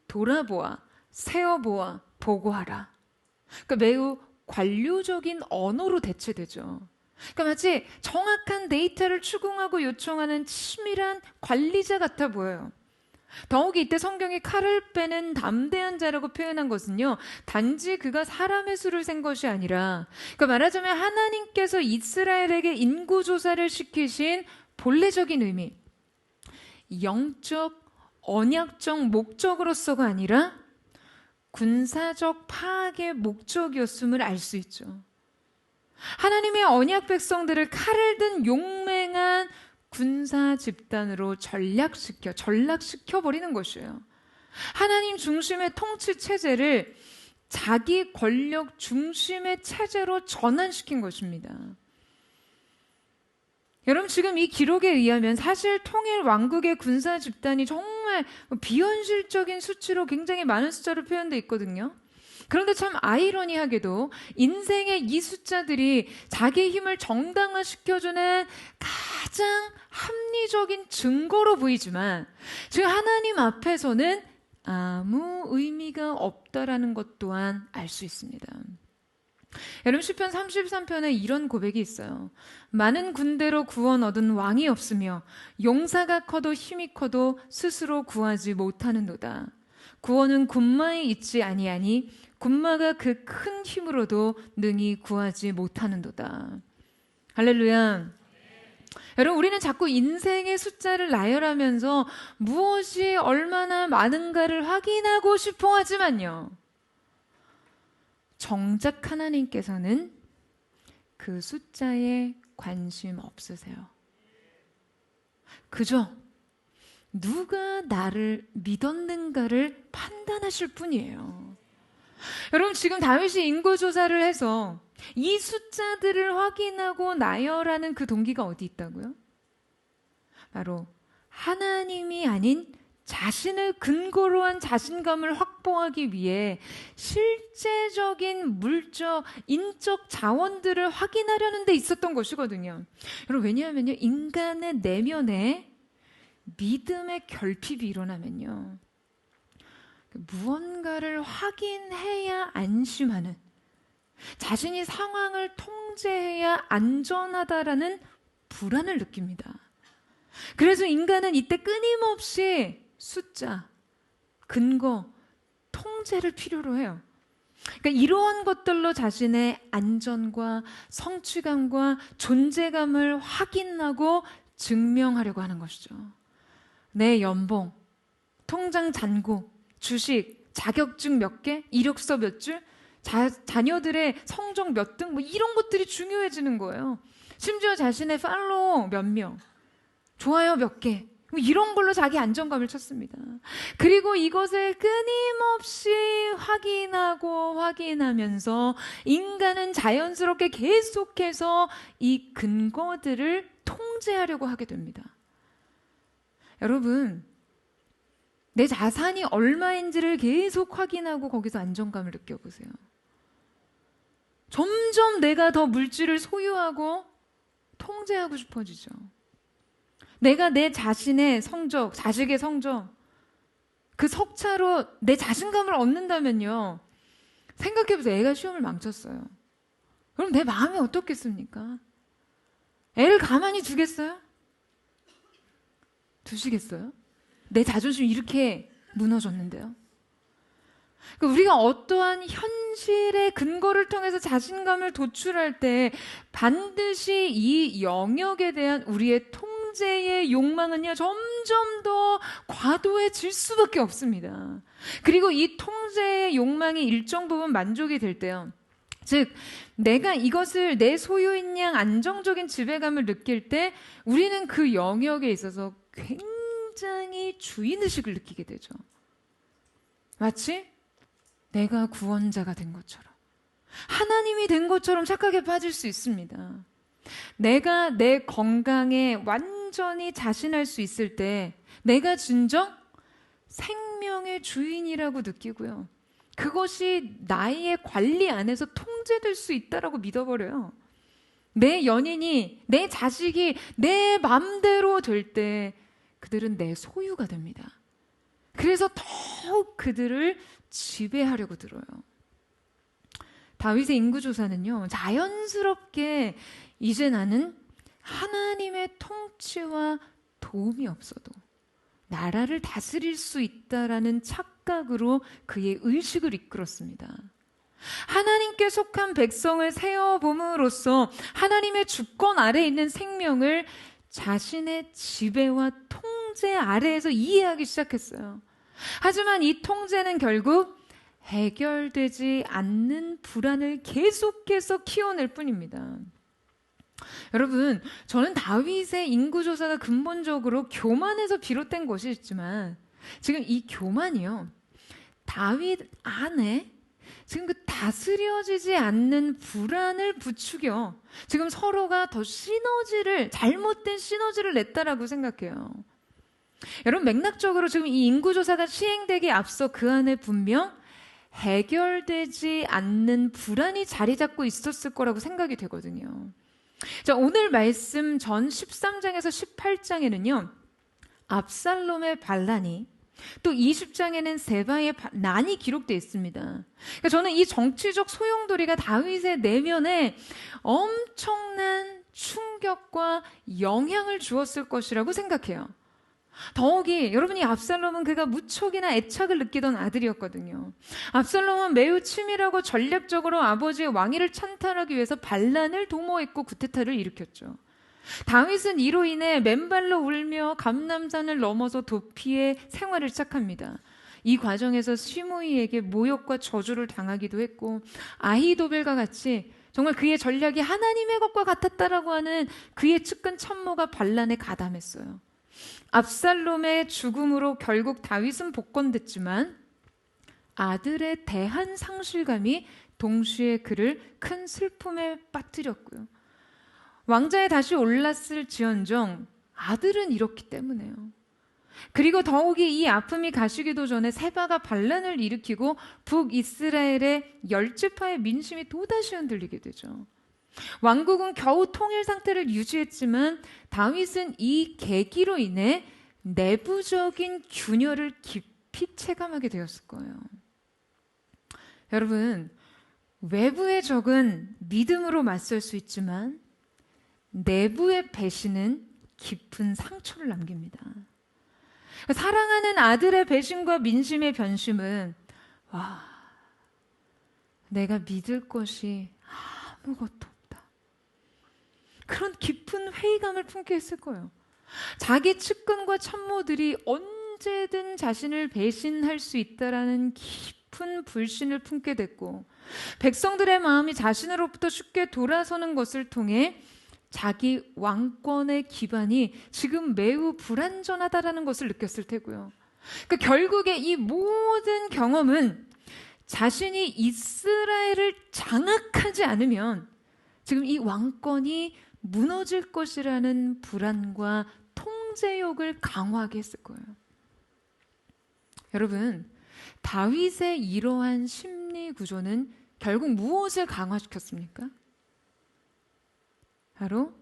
돌아보아, 세어보아, 보고하라. 그러니까 매우 관료적인 언어로 대체되죠. 그러니까 마치 정확한 데이터를 추궁하고 요청하는 치밀한 관리자 같아 보여요. 더욱이 이때 성경이 칼을 빼는 담대한 자라고 표현한 것은요, 단지 그가 사람의 수를 센 것이 아니라, 그러니까 말하자면 하나님께서 이스라엘에게 인구조사를 시키신 본래적인 의미, 영적, 언약적 목적으로서가 아니라 군사적 파악의 목적이었음을 알 수 있죠. 하나님의 언약 백성들을 칼을 든 용맹한 군사 집단으로 전락시켜 버리는 것이에요. 하나님 중심의 통치 체제를 자기 권력 중심의 체제로 전환시킨 것입니다. 여러분, 지금 이 기록에 의하면 사실 통일 왕국의 군사 집단이 정말 비현실적인 수치로 굉장히 많은 숫자로 표현되어 있거든요. 그런데 참 아이러니하게도 인생의 이 숫자들이 자기 힘을 정당화시켜주는 가장 합리적인 증거로 보이지만 지금 하나님 앞에서는 아무 의미가 없다라는 것 또한 알 수 있습니다. 여러분, 시편 33편에 이런 고백이 있어요. 많은 군대로 구원 얻은 왕이 없으며 용사가 커도 힘이 커도 스스로 구하지 못하는도다. 구원은 군마에 있지 아니하니 군마가 그 큰 힘으로도 능히 구하지 못하는도다. 할렐루야. 여러분, 우리는 자꾸 인생의 숫자를 나열하면서 무엇이 얼마나 많은가를 확인하고 싶어 하지만요, 정작 하나님께서는 그 숫자에 관심 없으세요. 그저 누가 나를 믿었는가를 판단하실 뿐이에요. 여러분, 지금 다윗이 인구조사를 해서 이 숫자들을 확인하고 나열하는 그 동기가 어디 있다고요? 바로 하나님이 아닌 자신을 근거로 한 자신감을 확보하기 위해 실제적인 물적, 인적 자원들을 확인하려는 데 있었던 것이거든요. 여러분, 왜냐하면요, 인간의 내면에 믿음의 결핍이 일어나면요, 무언가를 확인해야 안심하는, 자신이 상황을 통제해야 안전하다라는 불안을 느낍니다. 그래서 인간은 이때 끊임없이 숫자, 근거, 통제를 필요로 해요. 그러니까 이러한 것들로 자신의 안전과 성취감과 존재감을 확인하고 증명하려고 하는 것이죠. 내 연봉, 통장 잔고, 주식, 자격증 몇 개, 이력서 몇 줄, 자녀들의 성적 몇 등, 뭐 이런 것들이 중요해지는 거예요. 심지어 자신의 팔로워 몇 명, 좋아요 몇 개, 이런 걸로 자기 안정감을 찾습니다. 그리고 이것을 끊임없이 확인하면서 인간은 자연스럽게 계속해서 이 근거들을 통제하려고 하게 됩니다. 여러분, 내 자산이 얼마인지를 계속 확인하고 거기서 안정감을 느껴보세요. 점점 내가 더 물질을 소유하고 통제하고 싶어지죠. 내가 내 자신의 성적, 자식의 성적, 그 석차로 내 자신감을 얻는다면요. 생각해보세요. 애가 시험을 망쳤어요. 그럼 내 마음이 어떻겠습니까? 애를 가만히 두겠어요? 두시겠어요? 내 자존심이 이렇게 무너졌는데요. 우리가 어떠한 현실의 근거를 통해서 자신감을 도출할 때 반드시 이 영역에 대한 우리의 통제의 욕망은요, 점점 더 과도해질 수밖에 없습니다. 그리고 이 통제의 욕망이 일정 부분 만족이 될 때요. 즉, 내가 이것을 내 소유인 양 안정적인 지배감을 느낄 때 우리는 그 영역에 있어서 굉장히 주인의식을 느끼게 되죠. 마치 내가 구원자가 된 것처럼, 하나님이 된 것처럼 착각에 빠질 수 있습니다. 내가 내 건강에 완전히 자신할 수 있을 때 내가 진정 생명의 주인이라고 느끼고요. 그것이 나의 관리 안에서 통제될 수 있다라고 믿어버려요. 내 연인이, 내 자식이 내 맘대로 될 때 그들은 내 소유가 됩니다. 그래서 더욱 그들을 지배하려고 들어요. 다윗의 인구조사는요, 자연스럽게 이제 나는 하나님의 통치와 도움이 없어도 나라를 다스릴 수 있다라는 착각으로 그의 의식을 이끌었습니다. 하나님께 속한 백성을 세워봄으로써 하나님의 주권 아래에 있는 생명을 자신의 지배와 통제 아래에서 이해하기 시작했어요. 하지만 이 통제는 결국 해결되지 않는 불안을 계속해서 키워낼 뿐입니다. 여러분, 저는 다윗의 인구조사가 근본적으로 교만에서 비롯된 것이지만 지금 이 교만이요, 다윗 안에 지금 그 다스려지지 않는 불안을 부추겨 지금 서로가 더 잘못된 시너지를 냈다라고 생각해요. 여러분, 맥락적으로 지금 이 인구조사가 시행되기 앞서 그 안에 분명 해결되지 않는 불안이 자리 잡고 있었을 거라고 생각이 되거든요. 자, 오늘 말씀 전 13장에서 18장에는요, 압살롬의 반란이, 또 20장에는 세바의 난이 기록되어 있습니다. 그러니까 저는 이 정치적 소용돌이가 다윗의 내면에 엄청난 충격과 영향을 주었을 것이라고 생각해요. 더욱이 여러분이 압살롬은 그가 무척이나 애착을 느끼던 아들이었거든요. 압살롬은 매우 치밀하고 전략적으로 아버지의 왕위를 찬탈하기 위해서 반란을 도모했고 구테타를 일으켰죠. 다윗은 이로 인해 맨발로 울며 감람산을 넘어서 도피의 생활을 시작합니다. 이 과정에서 시므이에게 모욕과 저주를 당하기도 했고, 아히도벨과 같이 정말 그의 전략이 하나님의 것과 같았다라고 하는 그의 측근 참모가 반란에 가담했어요. 압살롬의 죽음으로 결국 다윗은 복권됐지만 아들에 대한 상실감이 동시에 그를 큰 슬픔에 빠뜨렸고요. 왕자에 다시 올랐을지언정 아들은 잃었기 때문에요. 그리고 더욱이 이 아픔이 가시기도 전에 세바가 반란을 일으키고 북이스라엘의 10지파의 민심이 또다시 흔들리게 되죠. 왕국은 겨우 통일 상태를 유지했지만 다윗은 이 계기로 인해 내부적인 균열을 깊이 체감하게 되었을 거예요. 여러분, 외부의 적은 믿음으로 맞설 수 있지만 내부의 배신은 깊은 상처를 남깁니다. 사랑하는 아들의 배신과 민심의 변심은 내가 믿을 것이 아무것도 없다, 그런 깊은 회의감을 품게 했을 거예요. 자기 측근과 참모들이 언제든 자신을 배신할 수 있다라는 깊은 불신을 품게 됐고, 백성들의 마음이 자신으로부터 쉽게 돌아서는 것을 통해 자기 왕권의 기반이 지금 매우 불안전하다라는 것을 느꼈을 테고요. 그러니까 결국에 이 모든 경험은 자신이 이스라엘을 장악하지 않으면 지금 이 왕권이 무너질 것이라는 불안과 통제욕을 강화하게 했을 거예요. 여러분, 다윗의 이러한 심리 구조는 결국 무엇을 강화시켰습니까? 바로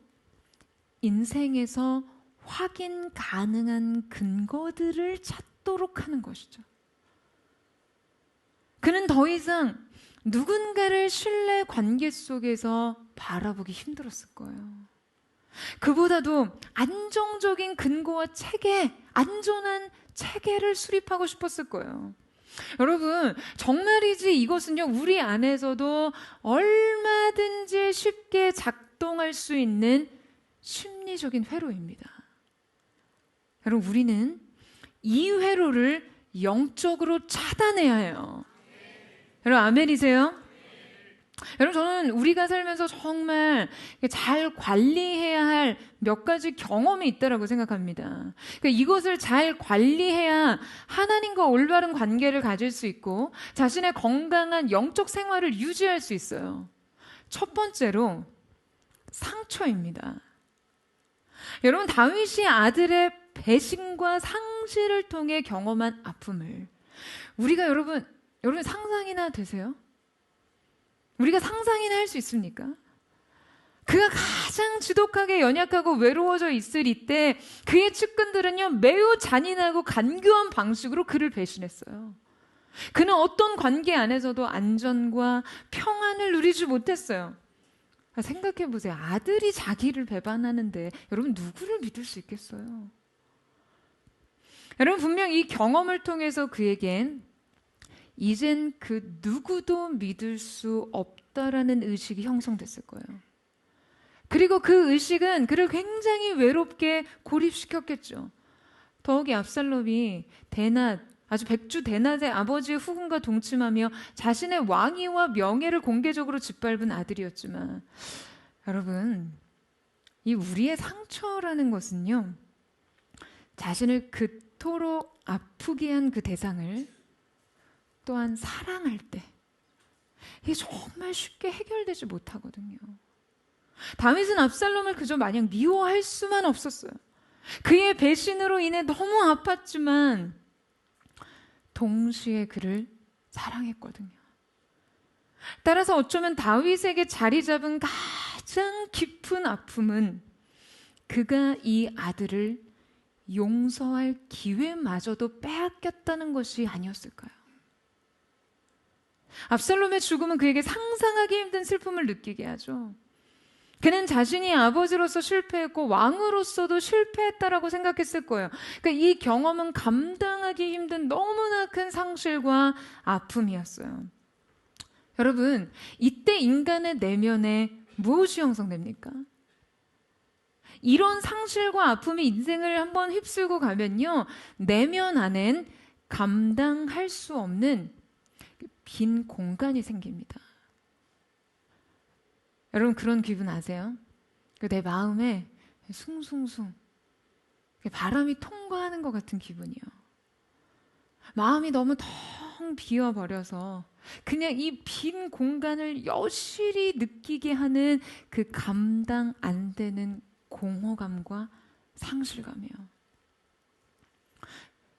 인생에서 확인 가능한 근거들을 찾도록 하는 것이죠. 그는 더 이상 누군가를 신뢰 관계 속에서 바라보기 힘들었을 거예요. 그보다도 안정적인 근거와 체계, 안전한 체계를 수립하고 싶었을 거예요. 여러분, 정말이지 이것은요, 우리 안에서도 얼마든지 쉽게 작동할 수 있는 심리적인 회로입니다. 여러분, 우리는 이 회로를 영적으로 차단해야 해요. 여러분, 아멘이세요? 여러분, 저는 우리가 살면서 정말 잘 관리해야 할 몇 가지 경험이 있다고 생각합니다. 그러니까 이것을 잘 관리해야 하나님과 올바른 관계를 가질 수 있고 자신의 건강한 영적 생활을 유지할 수 있어요. 첫 번째로 상처입니다. 여러분, 다윗이 아들의 배신과 상실을 통해 경험한 아픔을 우리가 여러분 상상이나 되세요? 우리가 상상이나 할 수 있습니까? 그가 가장 지독하게 연약하고 외로워져 있을 이때 그의 측근들은요, 매우 잔인하고 간교한 방식으로 그를 배신했어요. 그는 어떤 관계 안에서도 안전과 평안을 누리지 못했어요. 생각해 보세요. 아들이 자기를 배반하는데 여러분, 누구를 믿을 수 있겠어요? 여러분, 분명 이 경험을 통해서 그에겐 이젠 그 누구도 믿을 수 없다라는 의식이 형성됐을 거예요. 그리고 그 의식은 그를 굉장히 외롭게 고립시켰겠죠. 더욱이 압살롬이 아주 백주 대낮에 아버지의 후궁과 동침하며 자신의 왕위와 명예를 공개적으로 짓밟은 아들이었지만, 여러분, 이 우리의 상처라는 것은요, 자신을 그토록 아프게 한 그 대상을 또한 사랑할 때 이게 정말 쉽게 해결되지 못하거든요. 다윗은 압살롬을 그저 마냥 미워할 수만 없었어요. 그의 배신으로 인해 너무 아팠지만 동시에 그를 사랑했거든요. 따라서 어쩌면 다윗에게 자리 잡은 가장 깊은 아픔은 그가 이 아들을 용서할 기회마저도 빼앗겼다는 것이 아니었을까요? 압살롬의 죽음은 그에게 상상하기 힘든 슬픔을 느끼게 하죠. 그는 자신이 아버지로서 실패했고 왕으로서도 실패했다라고 생각했을 거예요. 그러니까 이 경험은 감당하기 힘든 너무나 큰 상실과 아픔이었어요. 여러분, 이때 인간의 내면에 무엇이 형성됩니까? 이런 상실과 아픔이 인생을 한번 휩쓸고 가면요, 내면 안엔 감당할 수 없는 빈 공간이 생깁니다. 여러분, 그런 기분 아세요? 내 마음에 숭숭숭 바람이 통과하는 것 같은 기분이요. 마음이 너무 텅 비어버려서 그냥 이 빈 공간을 여실히 느끼게 하는 그 감당 안 되는 공허감과 상실감이요.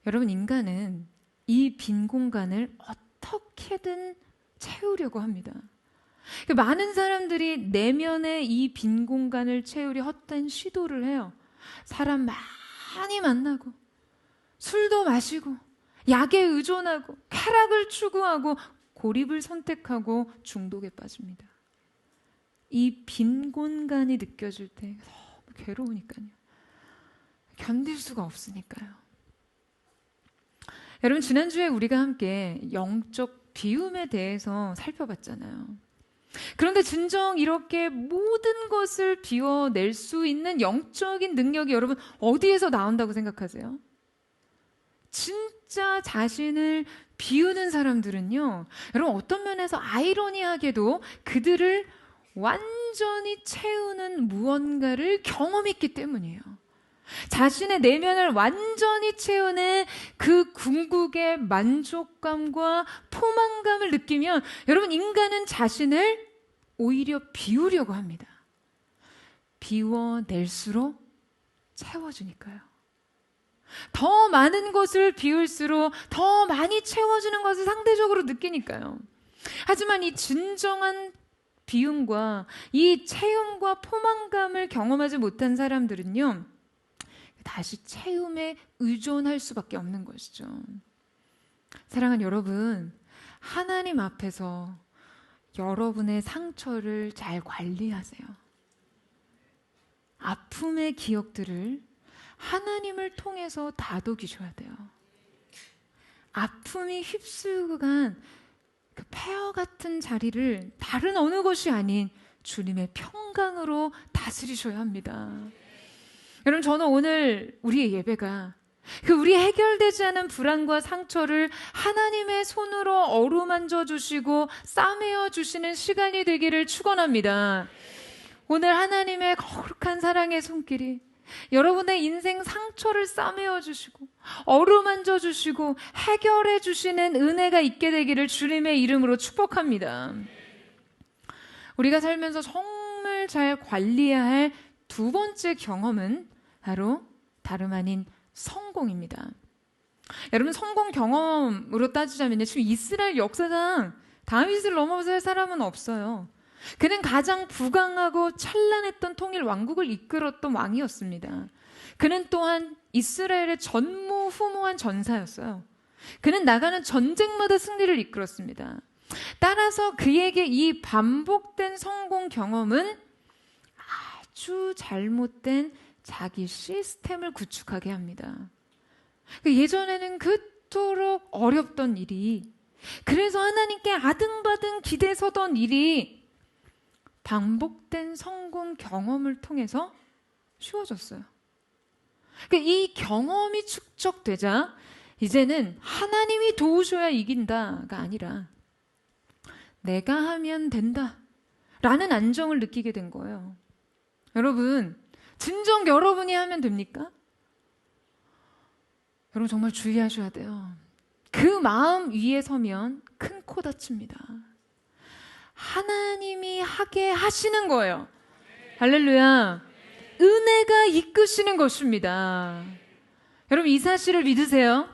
여러분, 인간은 이 빈 공간을 어떻게든 채우려고 합니다. 많은 사람들이 내면의 이 빈 공간을 채우려 헛된 시도를 해요. 사람 많이 만나고 술도 마시고 약에 의존하고 쾌락을 추구하고 고립을 선택하고 중독에 빠집니다. 이 빈 공간이 느껴질 때 너무 괴로우니까요. 견딜 수가 없으니까요. 여러분, 지난주에 우리가 함께 영적 비움에 대해서 살펴봤잖아요. 그런데 진정 이렇게 모든 것을 비워낼 수 있는 영적인 능력이 여러분 어디에서 나온다고 생각하세요? 진짜 자신을 비우는 사람들은요, 여러분 어떤 면에서 아이러니하게도 그들을 완전히 채우는 무언가를 경험했기 때문이에요. 자신의 내면을 완전히 채우는 그 궁극의 만족감과 포만감을 느끼면 여러분, 인간은 자신을 오히려 비우려고 합니다. 비워낼수록 채워주니까요. 더 많은 것을 비울수록 더 많이 채워주는 것을 상대적으로 느끼니까요. 하지만 이 진정한 비움과 이 채움과 포만감을 경험하지 못한 사람들은요, 다시 채움에 의존할 수밖에 없는 것이죠. 사랑하는 여러분, 하나님 앞에서 여러분의 상처를 잘 관리하세요. 아픔의 기억들을 하나님을 통해서 다독이셔야 돼요. 아픔이 휩쓸고 간 그 폐허 같은 자리를 다른 어느 것이 아닌 주님의 평강으로 다스리셔야 합니다. 여러분, 저는 오늘 우리의 예배가 우리 해결되지 않은 불안과 상처를 하나님의 손으로 어루만져 주시고 싸매어 주시는 시간이 되기를 축원합니다. 오늘 하나님의 거룩한 사랑의 손길이 여러분의 인생 상처를 싸매어 주시고 어루만져 주시고 해결해 주시는 은혜가 있게 되기를 주님의 이름으로 축복합니다. 우리가 살면서 정말 잘 관리해야 할 두 번째 경험은 바로 다름 아닌 성공입니다. 여러분, 성공 경험으로 따지자면요, 지금 이스라엘 역사상 다윗을 넘어설 사람은 없어요. 그는 가장 부강하고 찬란했던 통일 왕국을 이끌었던 왕이었습니다. 그는 또한 이스라엘의 전무후무한 전사였어요. 그는 나가는 전쟁마다 승리를 이끌었습니다. 따라서 그에게 이 반복된 성공 경험은 아주 잘못된 자기 시스템을 구축하게 합니다. 예전에는 그토록 어렵던 일이, 그래서 하나님께 아등바등 기대 서던 일이 반복된 성공 경험을 통해서 쉬워졌어요. 이 경험이 축적되자 이제는 하나님이 도우셔야 이긴다가 아니라 내가 하면 된다 라는 안정을 느끼게 된 거예요. 여러분, 진정 여러분이 하면 됩니까? 여러분, 정말 주의하셔야 돼요. 그 마음 위에 서면 큰 코 다칩니다. 하나님이 하게 하시는 거예요. 할렐루야. 은혜가 이끄시는 것입니다. 여러분, 이 사실을 믿으세요?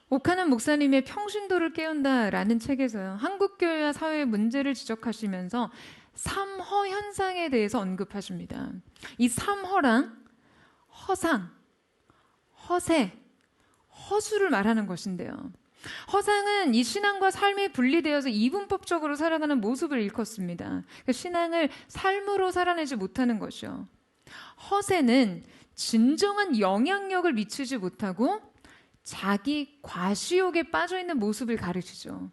오카는 목사님의 평신도를 깨운다라는 책에서요, 한국교회와 사회의 문제를 지적하시면서 3허 현상에 대해서 언급하십니다. 이 3허란 허상, 허세, 허수를 말하는 것인데요. 허상은 이 신앙과 삶이 분리되어서 이분법적으로 살아가는 모습을 일컫습니다. 그러니까 신앙을 삶으로 살아내지 못하는 것이요. 허세는 진정한 영향력을 미치지 못하고 자기 과시욕에 빠져있는 모습을 가르치죠.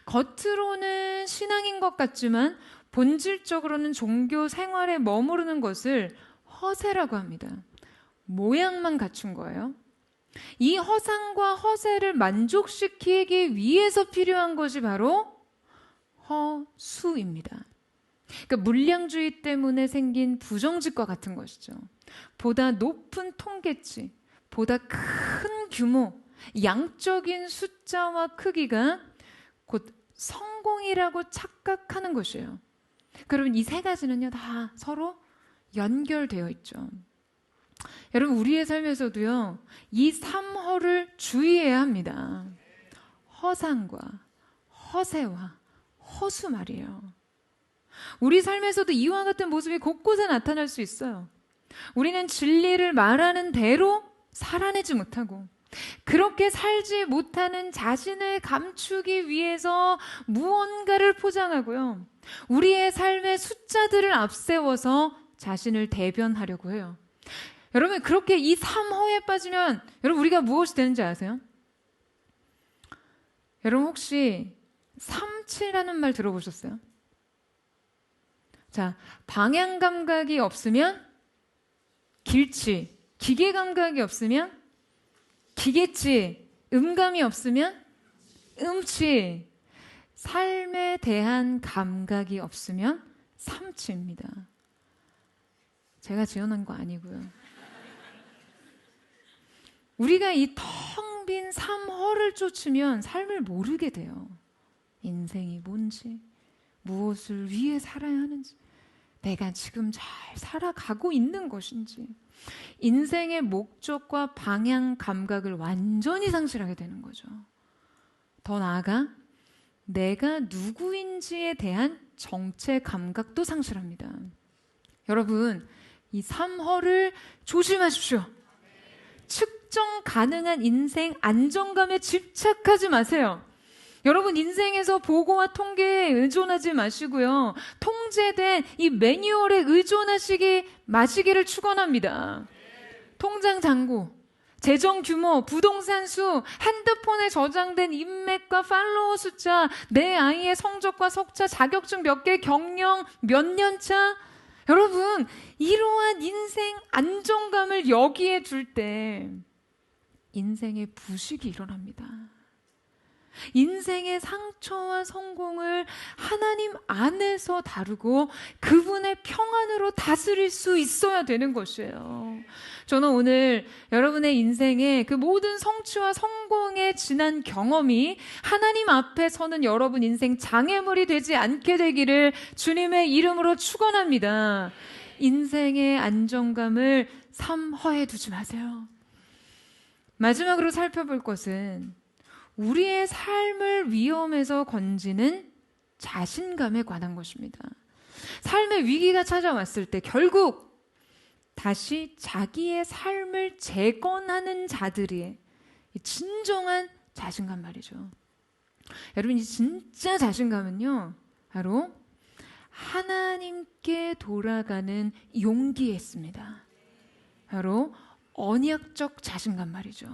겉으로는 신앙인 것 같지만 본질적으로는 종교 생활에 머무르는 것을 허세라고 합니다. 모양만 갖춘 거예요. 이 허상과 허세를 만족시키기 위해서 필요한 것이 바로 허수입니다. 그러니까 물량주의 때문에 생긴 부정직과 같은 것이죠. 보다 높은 통계치, 보다 큰 규모, 양적인 숫자와 크기가 곧 성공이라고 착각하는 것이에요. 그러면 이 세 가지는요, 다 서로 연결되어 있죠. 여러분, 우리의 삶에서도요, 이 3허를 주의해야 합니다. 허상과 허세와 허수 말이에요. 우리 삶에서도 이와 같은 모습이 곳곳에 나타날 수 있어요. 우리는 진리를 말하는 대로 살아내지 못하고, 그렇게 살지 못하는 자신을 감추기 위해서 무언가를 포장하고요, 우리의 삶의 숫자들을 앞세워서 자신을 대변하려고 해요. 여러분, 그렇게 이 3허에 빠지면 여러분, 우리가 무엇이 되는지 아세요? 여러분, 혹시 37라는 말 들어보셨어요? 자, 방향 감각이 없으면 길치, 기계 감각이 없으면 기계치, 음감이 없으면 음치, 삶에 대한 감각이 없으면 삼치입니다. 제가 지어낸 거 아니고요. 우리가 이 텅 빈 3허를 쫓으면 삶을 모르게 돼요. 인생이 뭔지, 무엇을 위해 살아야 하는지, 내가 지금 잘 살아가고 있는 것인지, 인생의 목적과 방향 감각을 완전히 상실하게 되는 거죠. 더 나아가 내가 누구인지에 대한 정체 감각도 상실합니다. 여러분, 이 삼허를 조심하십시오. 측정 가능한 인생 안정감에 집착하지 마세요. 여러분 인생에서 보고와 통계에 의존하지 마시고요. 통제된 이 매뉴얼에 의존하시기 마시기를 축원합니다. 통장 잔고, 재정 규모, 부동산 수, 핸드폰에 저장된 인맥과 팔로워 숫자, 내 아이의 성적과 석차, 자격증 몇 개, 경력 몇 년 차. 여러분, 이러한 인생 안정감을 여기에 둘 때 인생의 부식이 일어납니다. 인생의 상처와 성공을 하나님 안에서 다루고 그분의 평안으로 다스릴 수 있어야 되는 것이에요. 저는 오늘 여러분의 인생의 그 모든 성취와 성공에 지난 경험이 하나님 앞에 서는 여러분 인생 장애물이 되지 않게 되기를 주님의 이름으로 축원합니다. 인생의 안정감을 삼허에 두지 마세요. 마지막으로 살펴볼 것은 우리의 삶을 위험에서 건지는 자신감에 관한 것입니다. 삶의 위기가 찾아왔을 때 결국 다시 자기의 삶을 재건하는 자들의 진정한 자신감 말이죠. 여러분, 이 진짜 자신감은요, 바로 하나님께 돌아가는 용기에 있습니다. 바로 언약적 자신감 말이죠.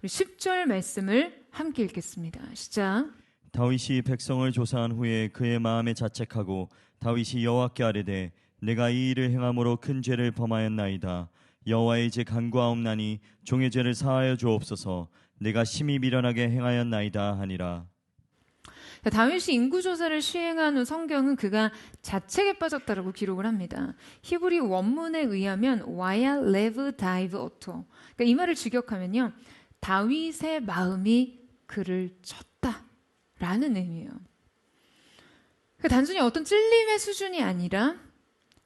우리 10절 말씀을 함께 읽겠습니다. 시작. 다윗이 백성을 조사한 후에 그의 마음에 자책하고 다윗이 여호와께 아뢰되 내가 이 일을 행함으로 큰 죄를 범하였나이다. 여호와의 이제 간구하옵나니 종의 죄를 사하여 주옵소서. 내가 심히 미련하게 행하였나이다 하니라. 다윗이 인구조사를 시행한 후 성경은 그가 자책에 빠졌다라고 기록을 합니다. 히브리 원문에 의하면 와야 레브 다이브 오토. 그러니까 이 말을 직역하면요, 다윗의 마음이 그를 쳤다라는 의미예요. 그러니까 단순히 어떤 찔림의 수준이 아니라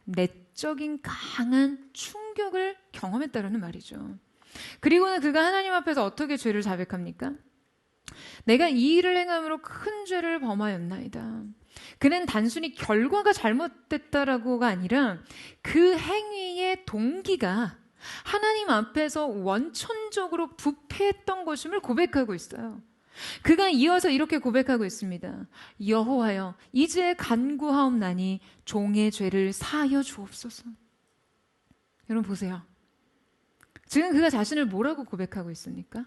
내적인 강한 충격을 경험했다라는 말이죠. 그리고는 그가 하나님 앞에서 어떻게 죄를 자백합니까? 내가 이 일을 행함으로 큰 죄를 범하였나이다. 그는 단순히 결과가 잘못됐다라고가 아니라 그 행위의 동기가 하나님 앞에서 원천적으로 부패했던 것임을 고백하고 있어요. 그가 이어서 이렇게 고백하고 있습니다. 여호와여, 이제 간구하옵나니 종의 죄를 사하여 주옵소서. 여러분 보세요. 지금 그가 자신을 뭐라고 고백하고 있습니까?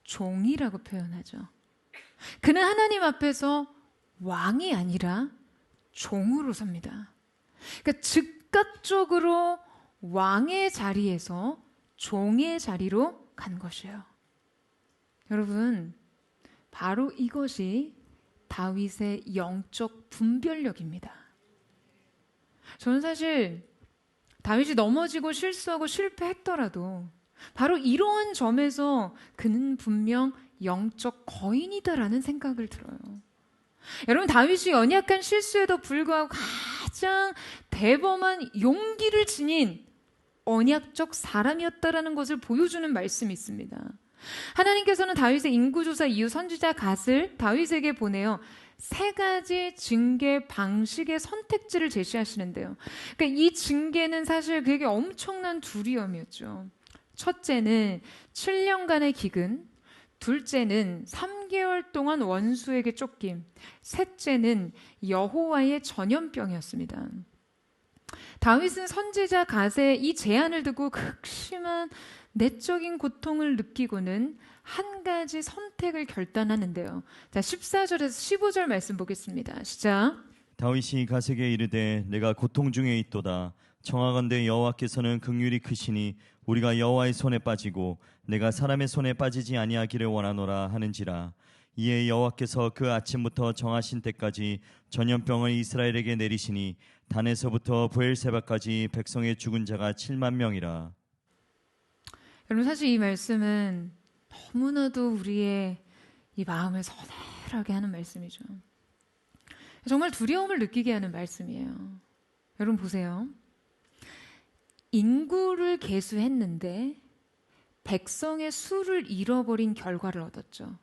종이라고 표현하죠. 그는 하나님 앞에서 왕이 아니라 종으로 섭니다. 그러니까 즉각적으로 왕의 자리에서 종의 자리로 간 것이에요. 여러분, 바로 이것이 다윗의 영적 분별력입니다. 저는 사실 다윗이 넘어지고 실수하고 실패했더라도 바로 이러한 점에서 그는 분명 영적 거인이다라는 생각을 들어요. 여러분, 다윗이 연약한 실수에도 불구하고 가장 대범한 용기를 지닌 언약적 사람이었다라는 것을 보여주는 말씀이 있습니다. 하나님께서는 다윗의 인구조사 이후 선지자 갓을 다윗에게 보내요. 3가지 징계 방식의 선택지를 제시하시는데요. 그러니까 이 징계는 사실 그에게 엄청난 두려움이었죠. 첫째는 7년간의 기근, 둘째는 3개월 동안 원수에게 쫓김, 셋째는 여호와의 전염병이었습니다. 다윗은 선지자 갓의 이 제안을 듣고 극심한 내적인 고통을 느끼고는 한 가지 선택을 결단하는데요. 자, 14절에서 15절 말씀 보겠습니다. 시작. 다윗이 갓에게 이르되 내가 고통 중에 있도다. 청하건대 여호와께서는 긍휼이 크시니 우리가 여호와의 손에 빠지고 내가 사람의 손에 빠지지 아니하기를 원하노라 하는지라. 이에 여호와께서 그 아침부터 정하신 때까지 전염병을 이스라엘에게 내리시니 단에서부터 브엘세바까지 백성의 죽은 자가 7만 명이라. 여러분, 사실 이 말씀은 너무나도 우리의 이 마음을 서늘하게 하는 말씀이죠. 정말 두려움을 느끼게 하는 말씀이에요. 여러분 보세요. 인구를 계수했는데 백성의 수를 잃어버린 결과를 얻었죠.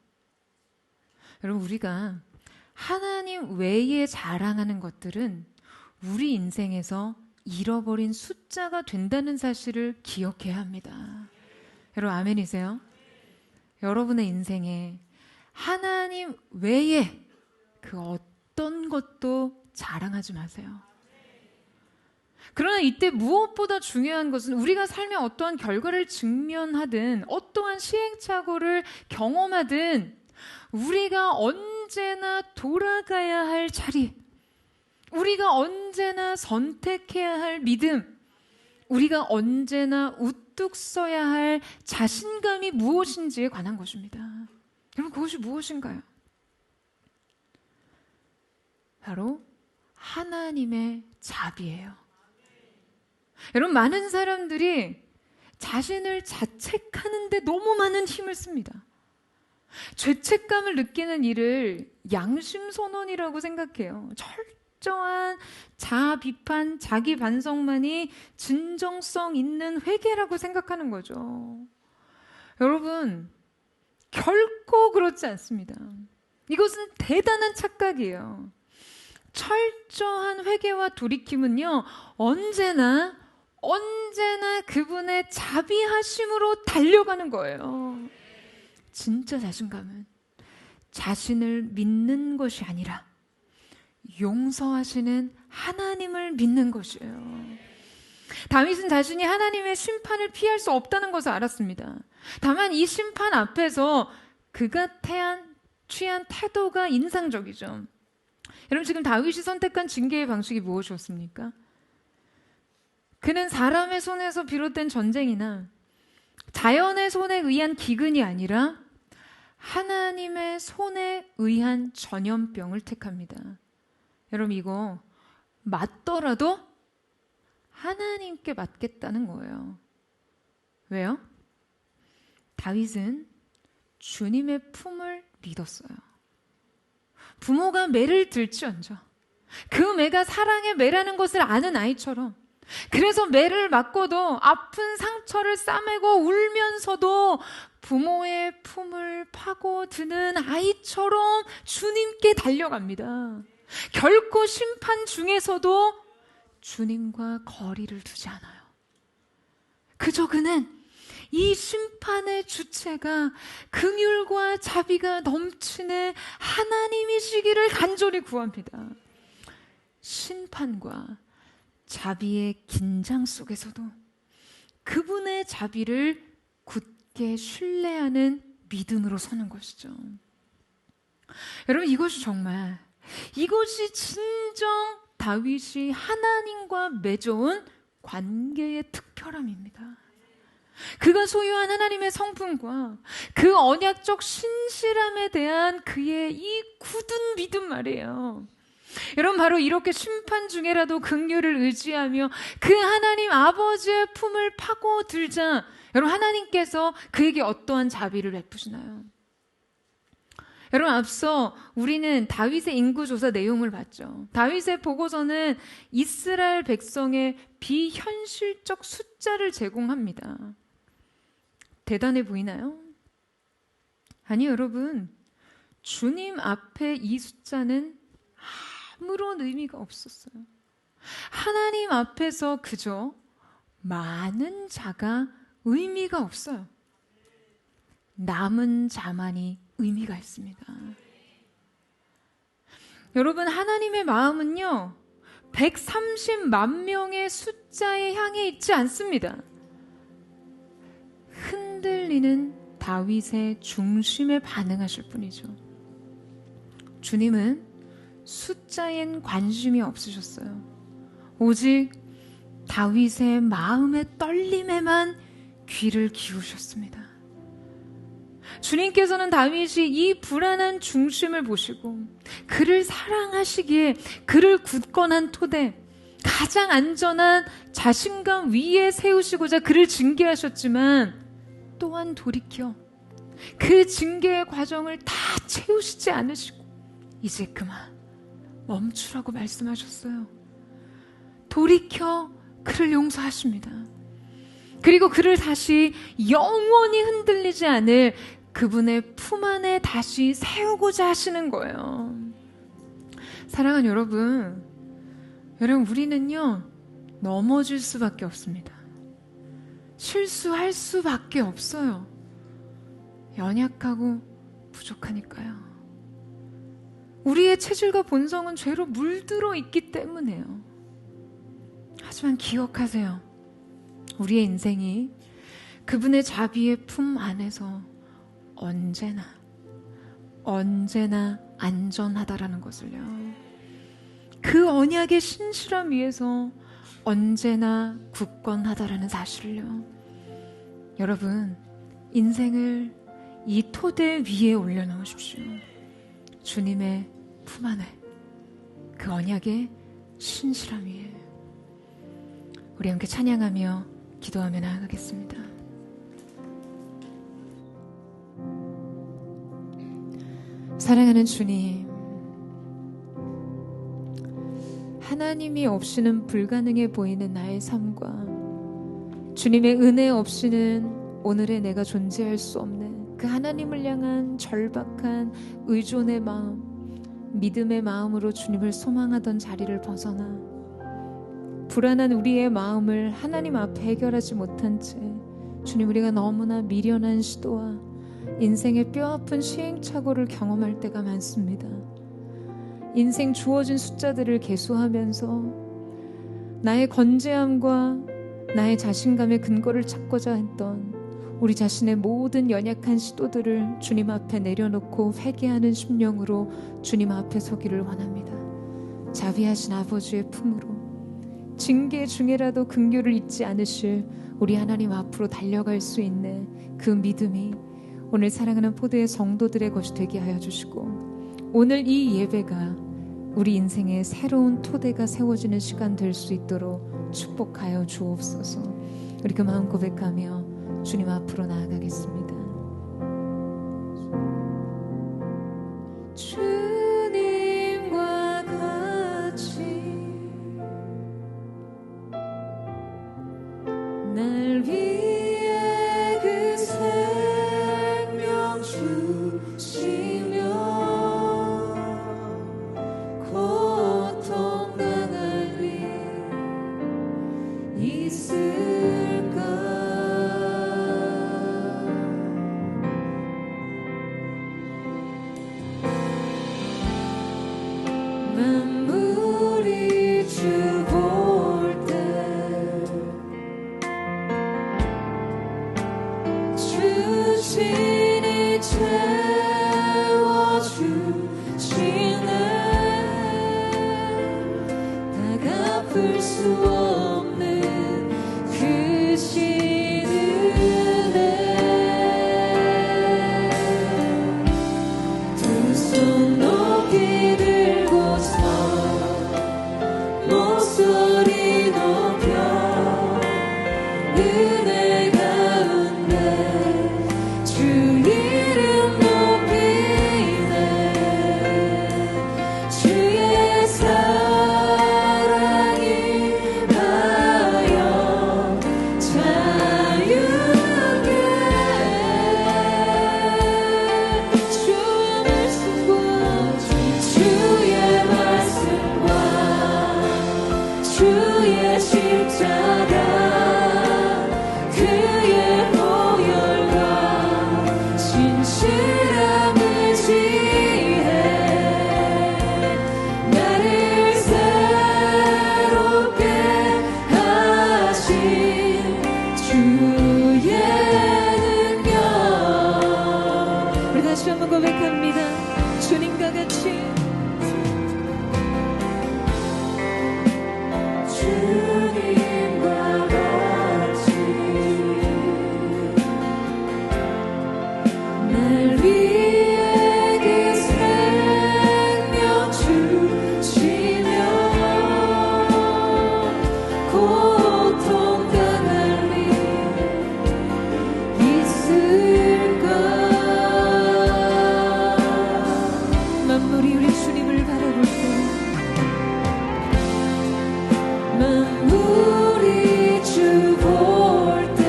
여러분, 우리가 하나님 외에 자랑하는 것들은 우리 인생에서 잃어버린 숫자가 된다는 사실을 기억해야 합니다. 여러분 아멘이세요? 여러분의 인생에 하나님 외에 그 어떤 것도 자랑하지 마세요. 그러나 이때 무엇보다 중요한 것은 우리가 삶의 어떠한 결과를 직면하든 어떠한 시행착오를 경험하든 우리가 언제나 돌아가야 할 자리, 우리가 언제나 선택해야 할 믿음, 우리가 언제나 우뚝 서야 할 자신감이 무엇인지에 관한 것입니다. 여러분 그것이 무엇인가요? 바로 하나님의 자비예요. 여러분 많은 사람들이 자신을 자책하는데 너무 많은 힘을 씁니다. 죄책감을 느끼는 일을 양심선언이라고 생각해요. 철저한 자아 비판, 자기 반성만이 진정성 있는 회개라고 생각하는 거죠. 여러분 결코 그렇지 않습니다. 이것은 대단한 착각이에요. 철저한 회개와 돌이킴은요 언제나 그분의 자비하심으로 달려가는 거예요. 진짜 자신감은 자신을 믿는 것이 아니라 용서하시는 하나님을 믿는 것이에요. 다윗은 자신이 하나님의 심판을 피할 수 없다는 것을 알았습니다. 다만 이 심판 앞에서 그가 취한 태도가 인상적이죠. 여러분 지금 다윗이 선택한 징계의 방식이 무엇이었습니까? 그는 사람의 손에서 비롯된 전쟁이나 자연의 손에 의한 기근이 아니라 하나님의 손에 의한 전염병을 택합니다. 여러분 이거 맞더라도 하나님께 맞겠다는 거예요. 왜요? 다윗은 주님의 품을 믿었어요. 부모가 매를 들지언정 그 매가 사랑의 매라는 것을 아는 아이처럼, 그래서 매를 맞고도 아픈 상처를 싸매고 울면서도 부모의 품을 파고드는 아이처럼 주님께 달려갑니다. 결코 심판 중에서도 주님과 거리를 두지 않아요. 그저 그는 이 심판의 주체가 긍휼과 자비가 넘치는 하나님이시기를 간절히 구합니다. 심판과 자비의 긴장 속에서도 그분의 자비를 굳게 신뢰하는 믿음으로 서는 것이죠. 여러분 이것이 진정 다윗이 하나님과 맺어온 관계의 특별함입니다. 그가 소유한 하나님의 성품과 그 언약적 신실함에 대한 그의 이 굳은 믿음 말이에요. 여러분 바로 이렇게 심판 중에라도 긍휼을 의지하며 그 하나님 아버지의 품을 파고들자 여러분 하나님께서 그에게 어떠한 자비를 베푸시나요? 여러분 앞서 우리는 다윗의 인구조사 내용을 봤죠. 다윗의 보고서는 이스라엘 백성의 비현실적 숫자를 제공합니다. 대단해 보이나요? 아니 여러분 주님 앞에 이 숫자는 아무런 의미가 없었어요. 하나님 앞에서 그저 많은 자가 의미가 없어요. 남은 자만이 의미가 있습니다. 여러분 하나님의 마음은요 130만 명의 숫자에 향해 있지 않습니다. 흔들리는 다윗의 중심에 반응하실 뿐이죠. 주님은 숫자엔 관심이 없으셨어요. 오직 다윗의 마음의 떨림에만 귀를 기우셨습니다. 주님께서는 다윗이 이 불안한 중심을 보시고 그를 사랑하시기에 그를 굳건한 토대, 가장 안전한 자신감 위에 세우시고자 그를 징계하셨지만 또한 돌이켜 그 징계의 과정을 다 채우시지 않으시고 이제 그만 멈추라고 말씀하셨어요. 돌이켜 그를 용서하십니다. 그리고 그를 다시 영원히 흔들리지 않을 그분의 품 안에 다시 세우고자 하시는 거예요. 사랑하는 여러분 우리는요 넘어질 수밖에 없습니다. 실수할 수밖에 없어요. 연약하고 부족하니까요. 우리의 체질과 본성은 죄로 물들어 있기 때문에요. 하지만 기억하세요. 우리의 인생이 그분의 자비의 품 안에서 언제나 안전하다라는 것을요. 그 언약의 신실함 위에서 언제나 굳건하다라는 사실을요. 여러분, 인생을 이 토대 위에 올려놓으십시오. 주님의 품 안에, 그 언약의 신실함 위에. 우리 함께 찬양하며 기도하며 나아가겠습니다. 사랑하는 주님, 하나님이 없이는 불가능해 보이는 나의 삶과 주님의 은혜 없이는 오늘의 내가 존재할 수 없는 그 하나님을 향한 절박한 의존의 마음, 믿음의 마음으로 주님을 소망하던 자리를 벗어나 불안한 우리의 마음을 하나님 앞에 해결하지 못한 채 주님, 우리가 너무나 미련한 시도와 인생의 뼈아픈 시행착오를 경험할 때가 많습니다. 인생 주어진 숫자들을 계수하면서 나의 건재함과 나의 자신감의 근거를 찾고자 했던 우리 자신의 모든 연약한 시도들을 주님 앞에 내려놓고 회개하는 심령으로 주님 앞에 서기를 원합니다. 자비하신 아버지의 품으로 징계 중에라도 긍휼을 잊지 않으실 우리 하나님 앞으로 달려갈 수 있는 그 믿음이 오늘 사랑하는 포도의 성도들의 것이 되게 하여 주시고, 오늘 이 예배가 우리 인생의 새로운 토대가 세워지는 시간 될 수 있도록 축복하여 주옵소서. 우리 그 마음 고백하며 주님 앞으로 나아가겠습니다. 주님과 같이 날 위해 그 생명 주시며 고통당할 일 있을까? 만물이 주 볼 때 주신이 채워주시네. 다 갚을 수 없는 그 신은혜. 두 손 높이 들고서 목소리 높여 은혜 가운데 주 이름 높이네. 주의 사랑이 하여 자유게 주의 말씀과 주의 십자가 그의 보혈과 진실함을 지혜 나를 새롭게 하신 주의 능력. 우리 다시 한번 고백합니다. 주님과 같이 주님과 같이 날 위해 그 생명 주시며 고통당할 일 있을까? 만물이 우리 주님을 바라볼 때 만물이 주 볼 때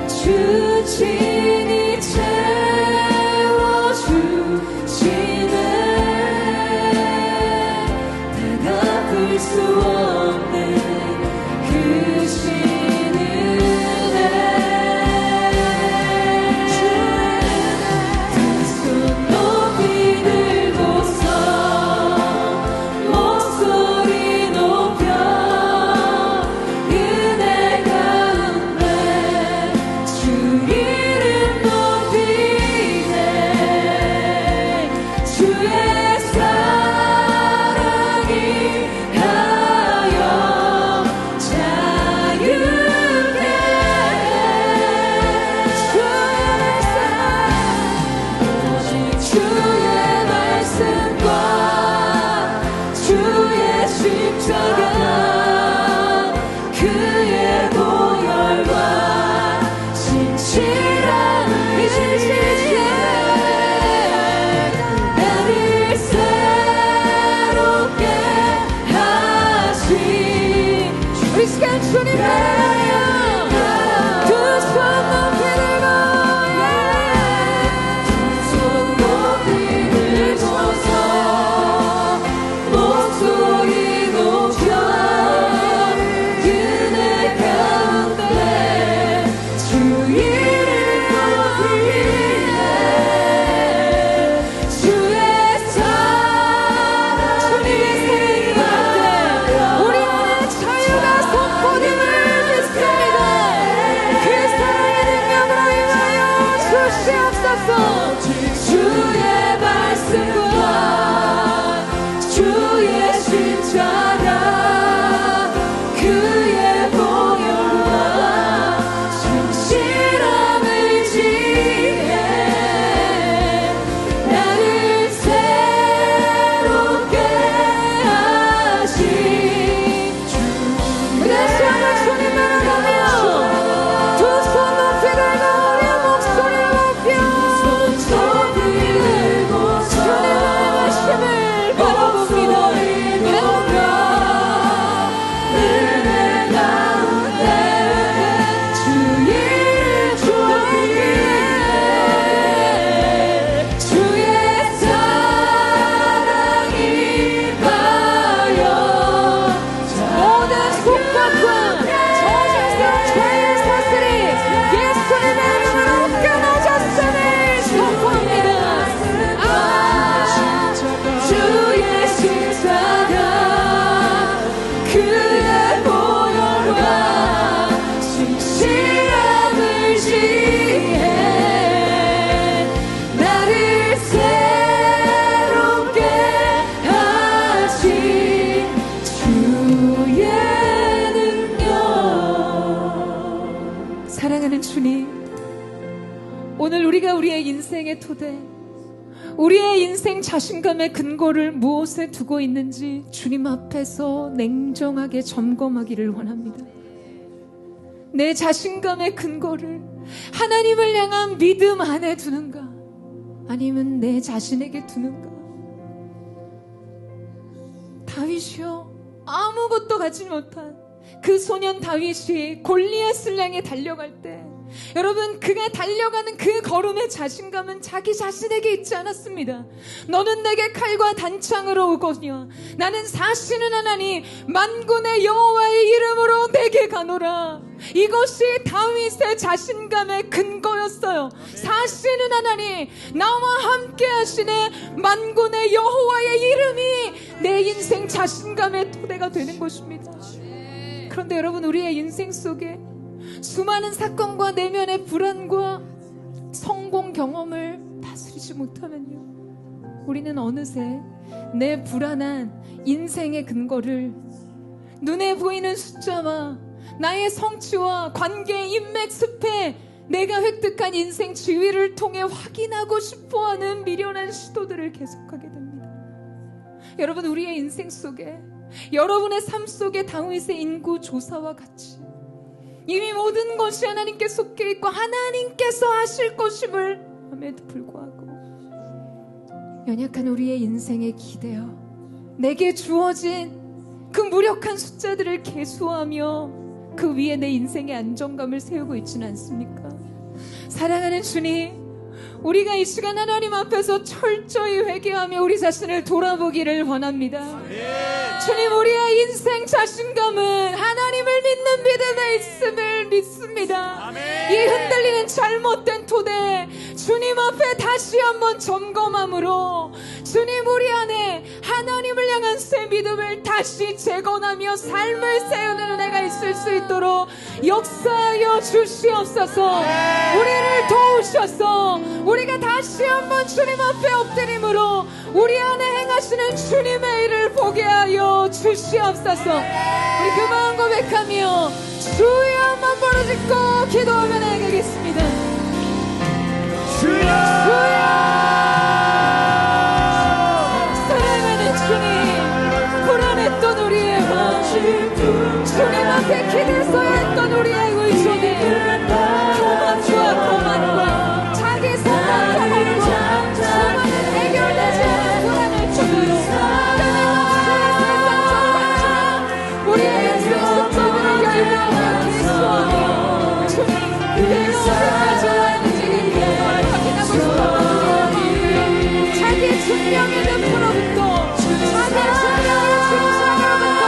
주친이 채워주시네. 다 사랑하는 주님, 오늘 우리가 우리의 인생의 토대, 우리의 인생 자신감의 근거를 무엇에 두고 있는지 주님 앞에서 냉정하게 점검하기를 원합니다. 내 자신감의 근거를 하나님을 향한 믿음 안에 두는가, 아니면 내 자신에게 두는가? 다윗이요, 아무것도 가지 못한 그 소년 다윗이 골리앗을 향해 달려갈 때, 여러분, 그가 달려가는 그 걸음의 자신감은 자기 자신에게 있지 않았습니다. 너는 내게 칼과 단창으로 오거니와 나는 사시는 하나님 만군의 여호와의 이름으로 내게 가노라. 이것이 다윗의 자신감의 근거였어요. 사시는 하나님, 나와 함께 하시는 만군의 여호와의 이름이 내 인생 자신감의 토대가 되는 것입니다. 그런데 여러분, 우리의 인생 속에 수많은 사건과 내면의 불안과 성공 경험을 다스리지 못하면요, 우리는 어느새 내 불안한 인생의 근거를 눈에 보이는 숫자와 나의 성취와 관계, 인맥, 습에 내가 획득한 인생 지위를 통해 확인하고 싶어하는 미련한 시도들을 계속하게 됩니다. 여러분, 우리의 인생 속에, 여러분의 삶 속에 다윗의 인구 조사와 같이 이미 모든 것이 하나님께 속해 있고 하나님께서 하실 것임을 함에도 불구하고 연약한 우리의 인생에 기대어 내게 주어진 그 무력한 숫자들을 계수하며 그 위에 내 인생의 안정감을 세우고 있지는 않습니까? 사랑하는 주님, 우리가 이 시간 하나님 앞에서 철저히 회개하며 우리 자신을 돌아보기를 원합니다. 주님, 우리의 인생 자신감은 하나님을 믿는 믿음에 있음을 믿습니다. 이 흔들리는 잘못된 토대 주님 앞에 다시 한번 점검함으로 주님, 우리 안에 하나님을 향한 새 믿음을 다시 재건하며 삶을 세우는 은혜가 있을 수 있도록 역사하여 주시옵소서. 우리를 도우셔서 우리가 다시 한번 주님 앞에 엎드림으로 우리 안에 행하시는 주님의 일을 보게 하여 주시옵소서. 우리 그 마음 고백하며 주여 한번 부르짖고 기도하며 나아가겠습니다. 주여, 사랑하는 주님, 불안했던 우리의 마음, 주님 앞에 기대서야 했던 우리의 의존이 교만과 자기 생각하고 수많은 해결되지 않은 불안을 주므로 우리의 인생 숫자들을 열명하며 기수하며 주님, 내가 어디까지 왔는지 확인하고 싶어요. 자기 증명의 늪으로부터, 자기 증명의 증상으로부터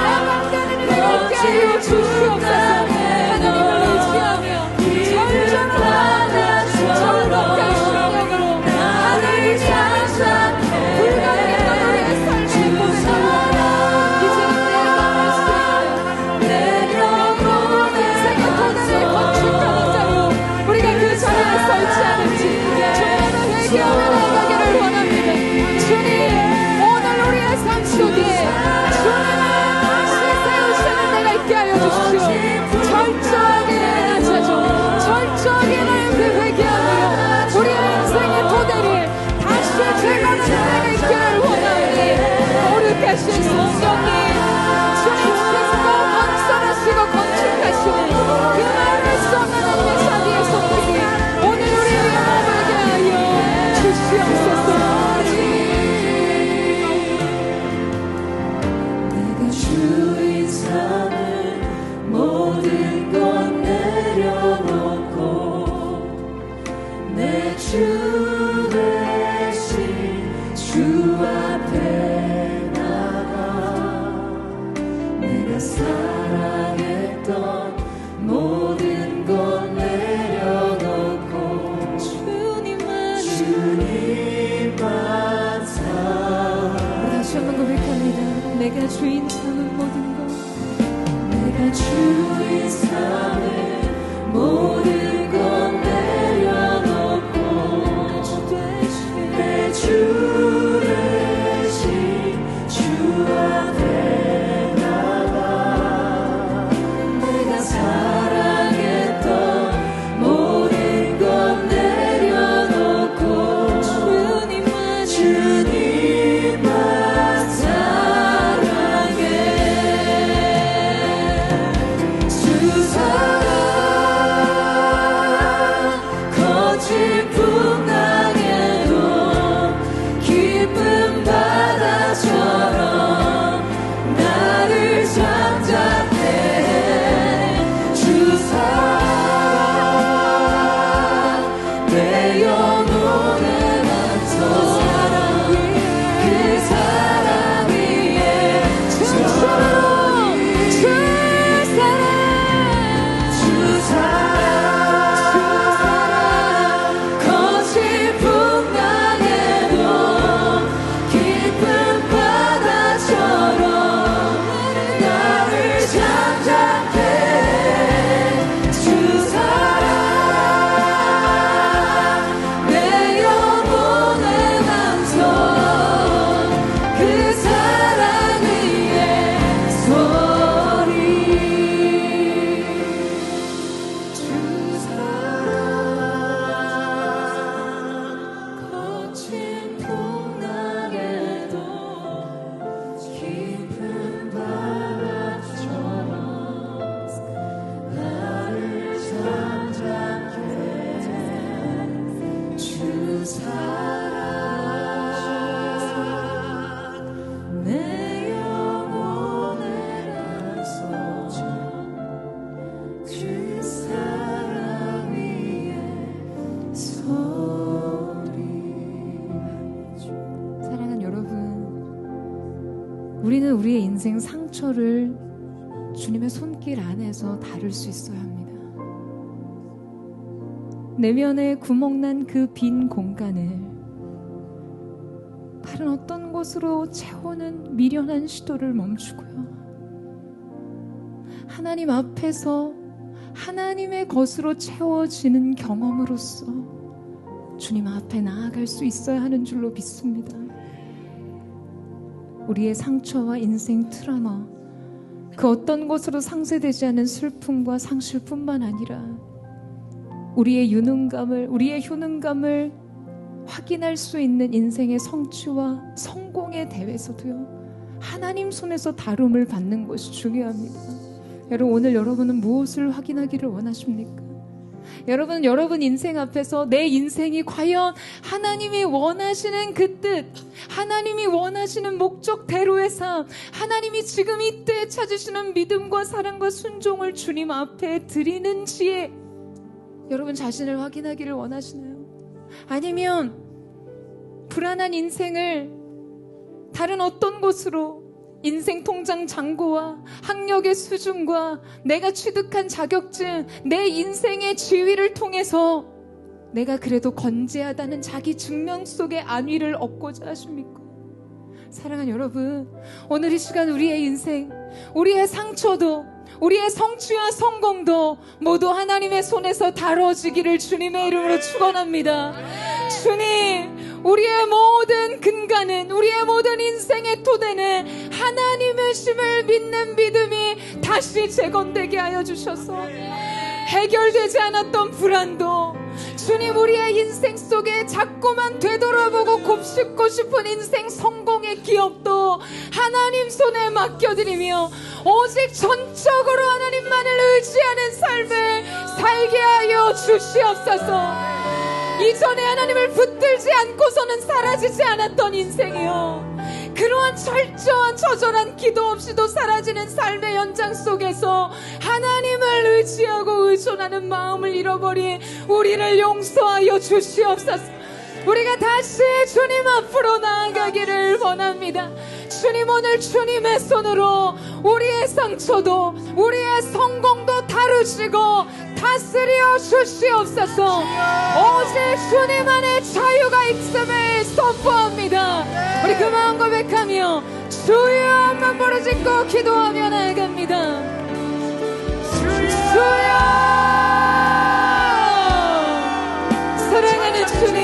해방되는 일을 있게 하여 주시옵소서. 하나님을 의지하며 절전한 정복한 심령으로 하늘을 향하사 불가능했던 우리의 삶을 보내주옵소서. 이제는 내가 말씀하여 인생의 도단을 건축하는 자로 우리가 그 자리에 설지 않은지 주님을 회개하며 나아가기를 원합니다. 주 사랑 위에 소리. 사랑하는 여러분, 우리는 우리의 인생 상처를 주님의 손길 안에서 다룰 수 있어야 합니다. 내면에 구멍난 그 빈 공간을 다른 어떤 곳으로 채우는 미련한 시도를 멈추고요, 하나님 앞에서 하나님의 것으로 채워지는 경험으로써 주님 앞에 나아갈 수 있어야 하는 줄로 믿습니다. 우리의 상처와 인생 트라우마, 그 어떤 것으로 상쇄되지 않은 슬픔과 상실뿐만 아니라 우리의 유능감을, 우리의 효능감을 확인할 수 있는 인생의 성취와 성공의 대회에서도요, 하나님 손에서 다룸을 받는 것이 중요합니다. 여러분, 오늘 여러분은 무엇을 확인하기를 원하십니까? 여러분 인생 앞에서 내 인생이 과연 하나님이 원하시는 그 뜻, 하나님이 원하시는 목적대로의 삶, 하나님이 지금 이때에 찾으시는 믿음과 사랑과 순종을 주님 앞에 드리는지에 여러분 자신을 확인하기를 원하시나요? 아니면 불안한 인생을 다른 어떤 곳으로 인생 통장 잔고와 학력의 수준과 내가 취득한 자격증, 내 인생의 지위를 통해서 내가 그래도 건재하다는 자기 증명 속의 안위를 얻고자 하십니까? 사랑하는 여러분, 오늘 이 시간 우리의 인생, 우리의 상처도, 우리의 성취와 성공도 모두 하나님의 손에서 다뤄지기를 주님의 이름으로 축원합니다. 주님, 우리의 모든 근간은, 우리의 모든 인생의 토대는 하나님의 심을 믿는 믿음이 다시 재건되게 하여 주셔서 해결되지 않았던 불안도, 주님, 우리의 인생 속에 자꾸만 되돌아보고 곱씹고 싶은 인생 성공의 기업도 하나님 손에 맡겨드리며 오직 전적으로 하나님만을 의지하는 삶을 살게 하여 주시옵소서. 이전에 하나님을 붙들지 않고서는 사라지지 않았던 인생이요, 그러한 철저한 처절한 기도 없이도 사라지는 삶의 연장 속에서 하나님을 의지하고 의존하는 마음을 잃어버린 우리를 용서하여 주시옵소서. 우리가 다시 주님 앞으로 나아가기를 원합니다. 주님, 오늘 주님의 손으로 우리의 상처도 우리의 성공도 다루시고 다스려 주시옵소서. 오직 주님 안에 자유가 있음을 선포합니다. 우리 그 마음 고백하며 주여 한번 부르짖고 기도하며 나아갑니다. 주여! 사랑하는 주님,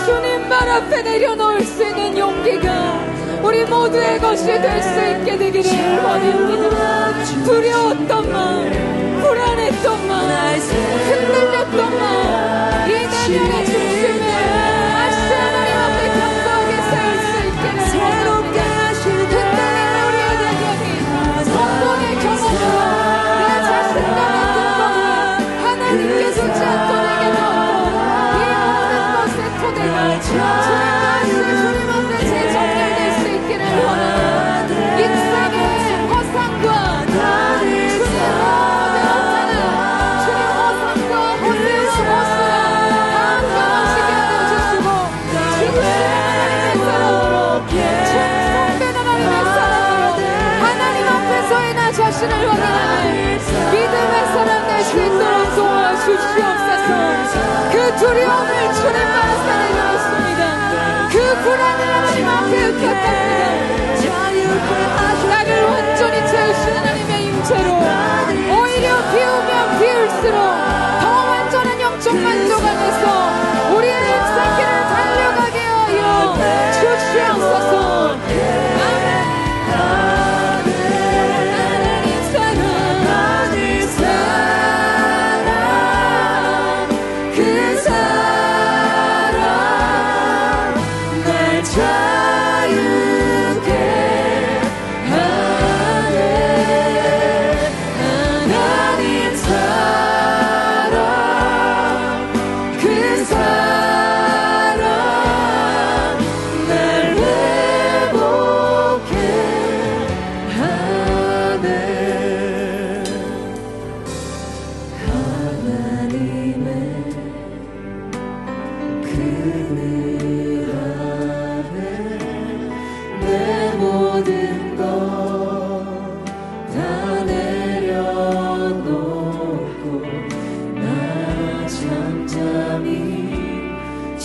주님 말 앞에 내려놓을 수 있는 용기가 우리 모두의 것이 될 수 있게 되기를 원합니다. 두려웠던 마음, 불안했던 마음, 흔들렸던 마음, 이 내면의 중심에 다시 하나님 앞에 견고하게 세울 수 있기를 원합니다. 흔들리는 우리의 내면이 성공의 경험으로 내 자신감의 근거를 하나님께 두지 않고 내게 넣고 이 모든 것의 토대가 주님 앞에 재정렬될 수 있기를 원합니다. 인생의 허상과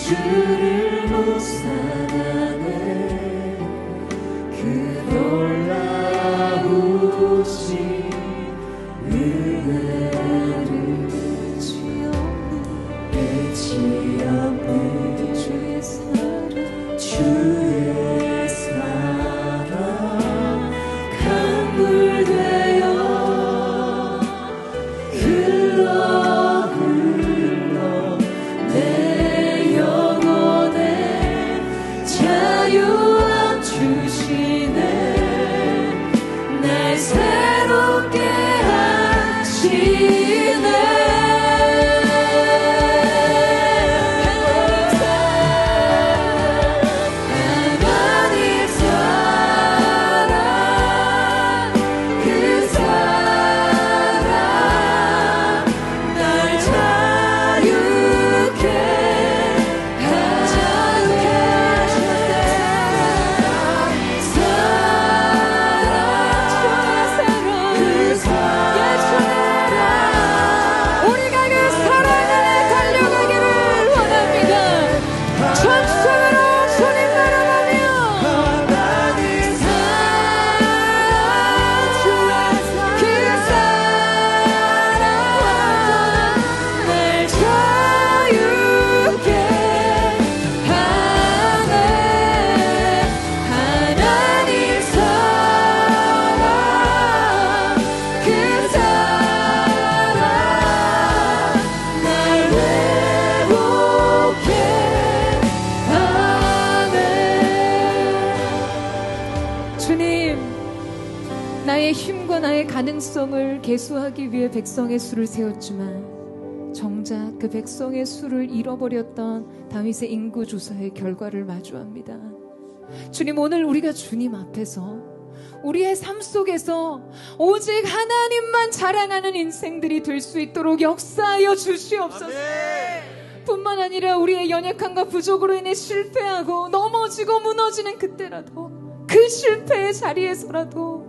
주를 못 살아내 그 놀라우신 은혜를 끝이 없는 주의 사랑 강물되어 흘러 내 영혼에 자유함 주시네 날 새롭게 하시네 나의 힘과 나의 가능성을 계수하기 위해 백성의 수를 세웠지만 정작 그 백성의 수를 잃어버렸던 다윗의 인구조사의 결과를 마주합니다. 주님, 오늘 우리가 주님 앞에서 우리의 삶 속에서 오직 하나님만 자랑하는 인생들이 될 수 있도록 역사하여 주시옵소서. 뿐만 아니라 우리의 연약함과 부족으로 인해 실패하고 넘어지고 무너지는 그때라도 그 실패의 자리에서라도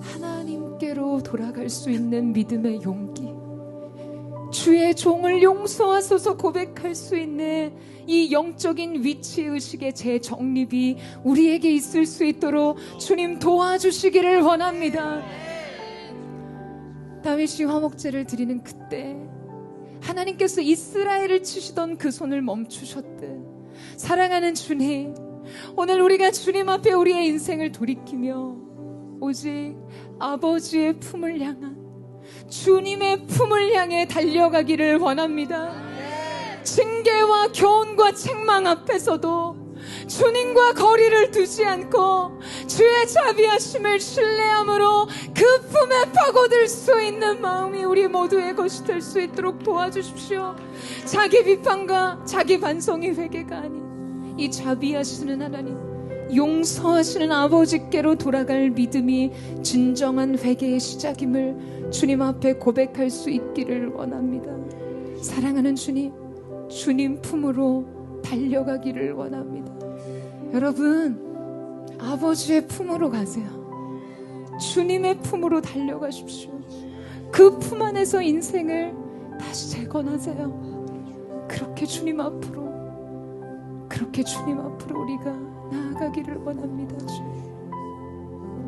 하나님께로 돌아갈 수 있는 믿음의 용기, 주의 종을 용서하소서 고백할 수 있는 이 영적인 위치의식의 재정립이 우리에게 있을 수 있도록 주님 도와주시기를 원합니다. 다윗이 화목제를 드리는 그때 하나님께서 이스라엘을 치시던 그 손을 멈추셨듯, 사랑하는 주님, 오늘 우리가 주님 앞에 우리의 인생을 돌이키며 오직 아버지의 품을 향한, 주님의 품을 향해 달려가기를 원합니다. 징계와 교훈과 책망 앞에서도 주님과 거리를 두지 않고 주의 자비하심을 신뢰함으로 그 품에 파고들 수 있는 마음이 우리 모두의 것이 될 수 있도록 도와주십시오. 자기 비판과 자기 반성이 회개가 아닌 이 자비하시는 하나님, 용서하시는 아버지께로 돌아갈 믿음이 진정한 회개의 시작임을 주님 앞에 고백할 수 있기를 원합니다. 사랑하는 주님, 주님 품으로 달려가기를 원합니다. 여러분, 아버지의 품으로 가세요. 주님의 품으로 달려가십시오. 그 품 안에서 인생을 다시 재건하세요. 그렇게 주님 앞으로 우리가 나아가기를 원합니다. 주님.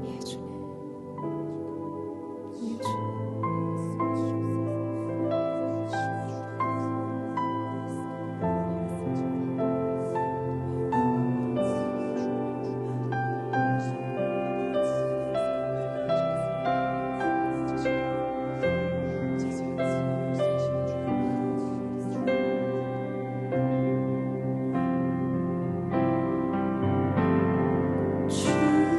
예, 주님. 예, 주님. 주의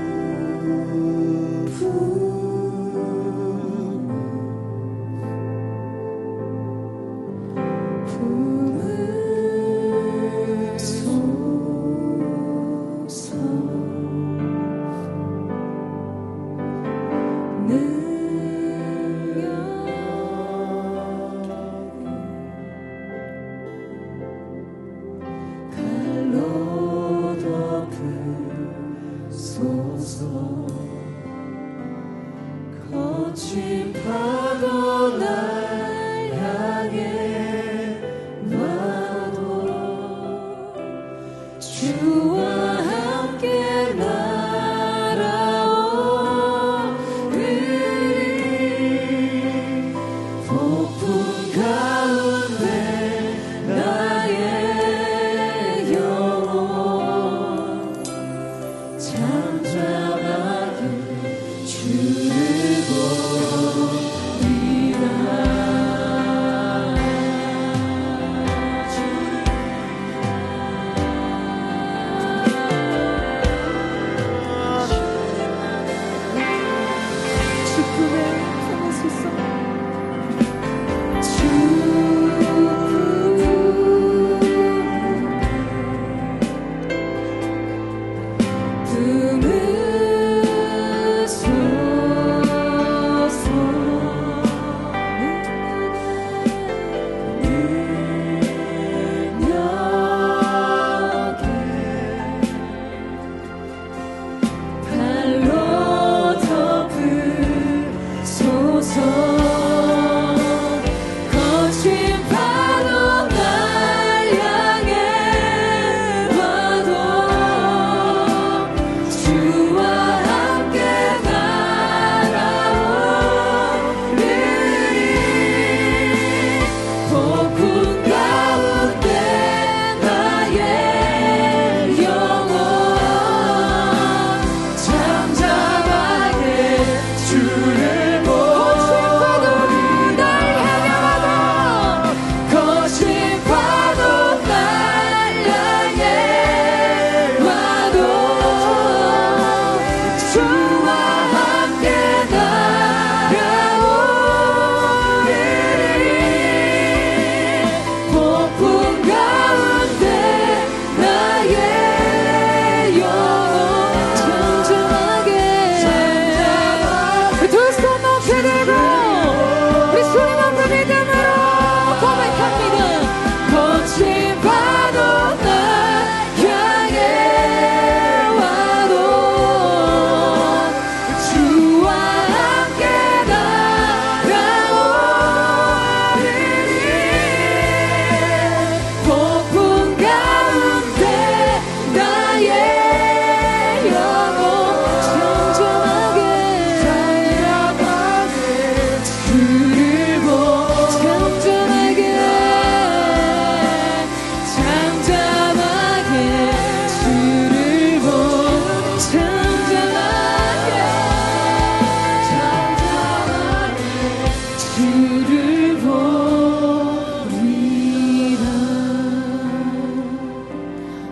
보리라.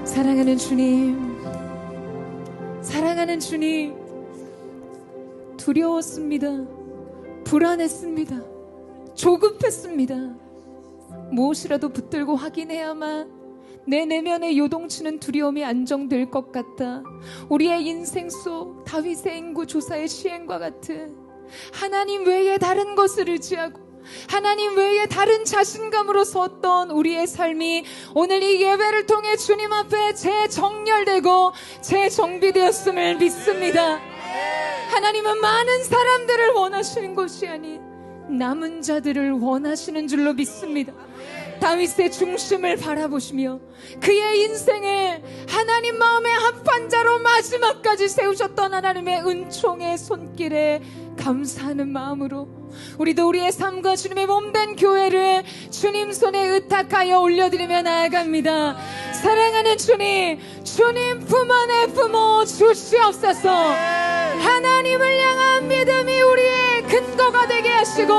사랑하는 주님, 사랑하는 주님, 두려웠습니다. 불안했습니다. 조급했습니다. 무엇이라도 붙들고 확인해야만 내 내면에 요동치는 두려움이 안정될 것 같다. 우리의 인생 속 다윗의 인구 조사의 시행과 같은 하나님 외에 다른 것을 의지하고 하나님 외에 다른 자신감으로 섰던 우리의 삶이 오늘 이 예배를 통해 주님 앞에 재정렬되고 재정비되었음을 믿습니다. 하나님은 많은 사람들을 원하시는 것이 아닌 남은 자들을 원하시는 줄로 믿습니다. 다윗의 중심을 바라보시며 그의 인생을 하나님 마음의 합판자로 마지막까지 세우셨던 하나님의 은총의 손길에 감사하는 마음으로 우리도 우리의 삶과 주님의 몸된 교회를 주님 손에 의탁하여 올려드리며 나아갑니다. 사랑하는 주님, 주님 품 안에 품어 주시옵소서. 하나님을 향한 믿음이 우리의 근거가 되게 하시고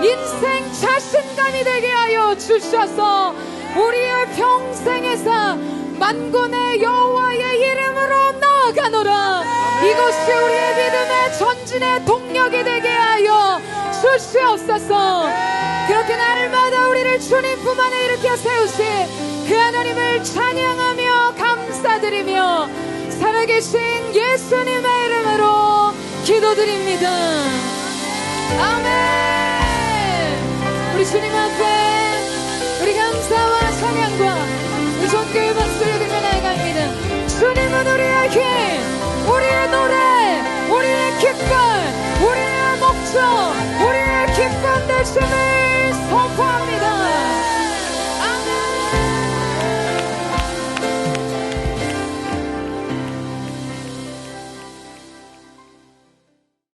인생 자신감이 되게 하여 주셔서 우리의 평생의 삶 만군의 여호와의 이름으로 나아가노라. 이것이 우리의 믿음의 전진의 동력이 되게 하여 주시옵소서. 그렇게 날마다 우리를 주님 품 안에 일으켜 세우신 그 하나님을 찬양하며 감사드리며 살아계신 예수님의 이름으로 기도드립니다. 아멘. 우리 주님 앞에 우리 감사와 찬양과 우리 존귀의 박수를 들며 나아갑니다. 주님은 우리의 힘, 우리의 노래, 우리의 기쁨, 우리의 목적, 우리의 기쁨 되심을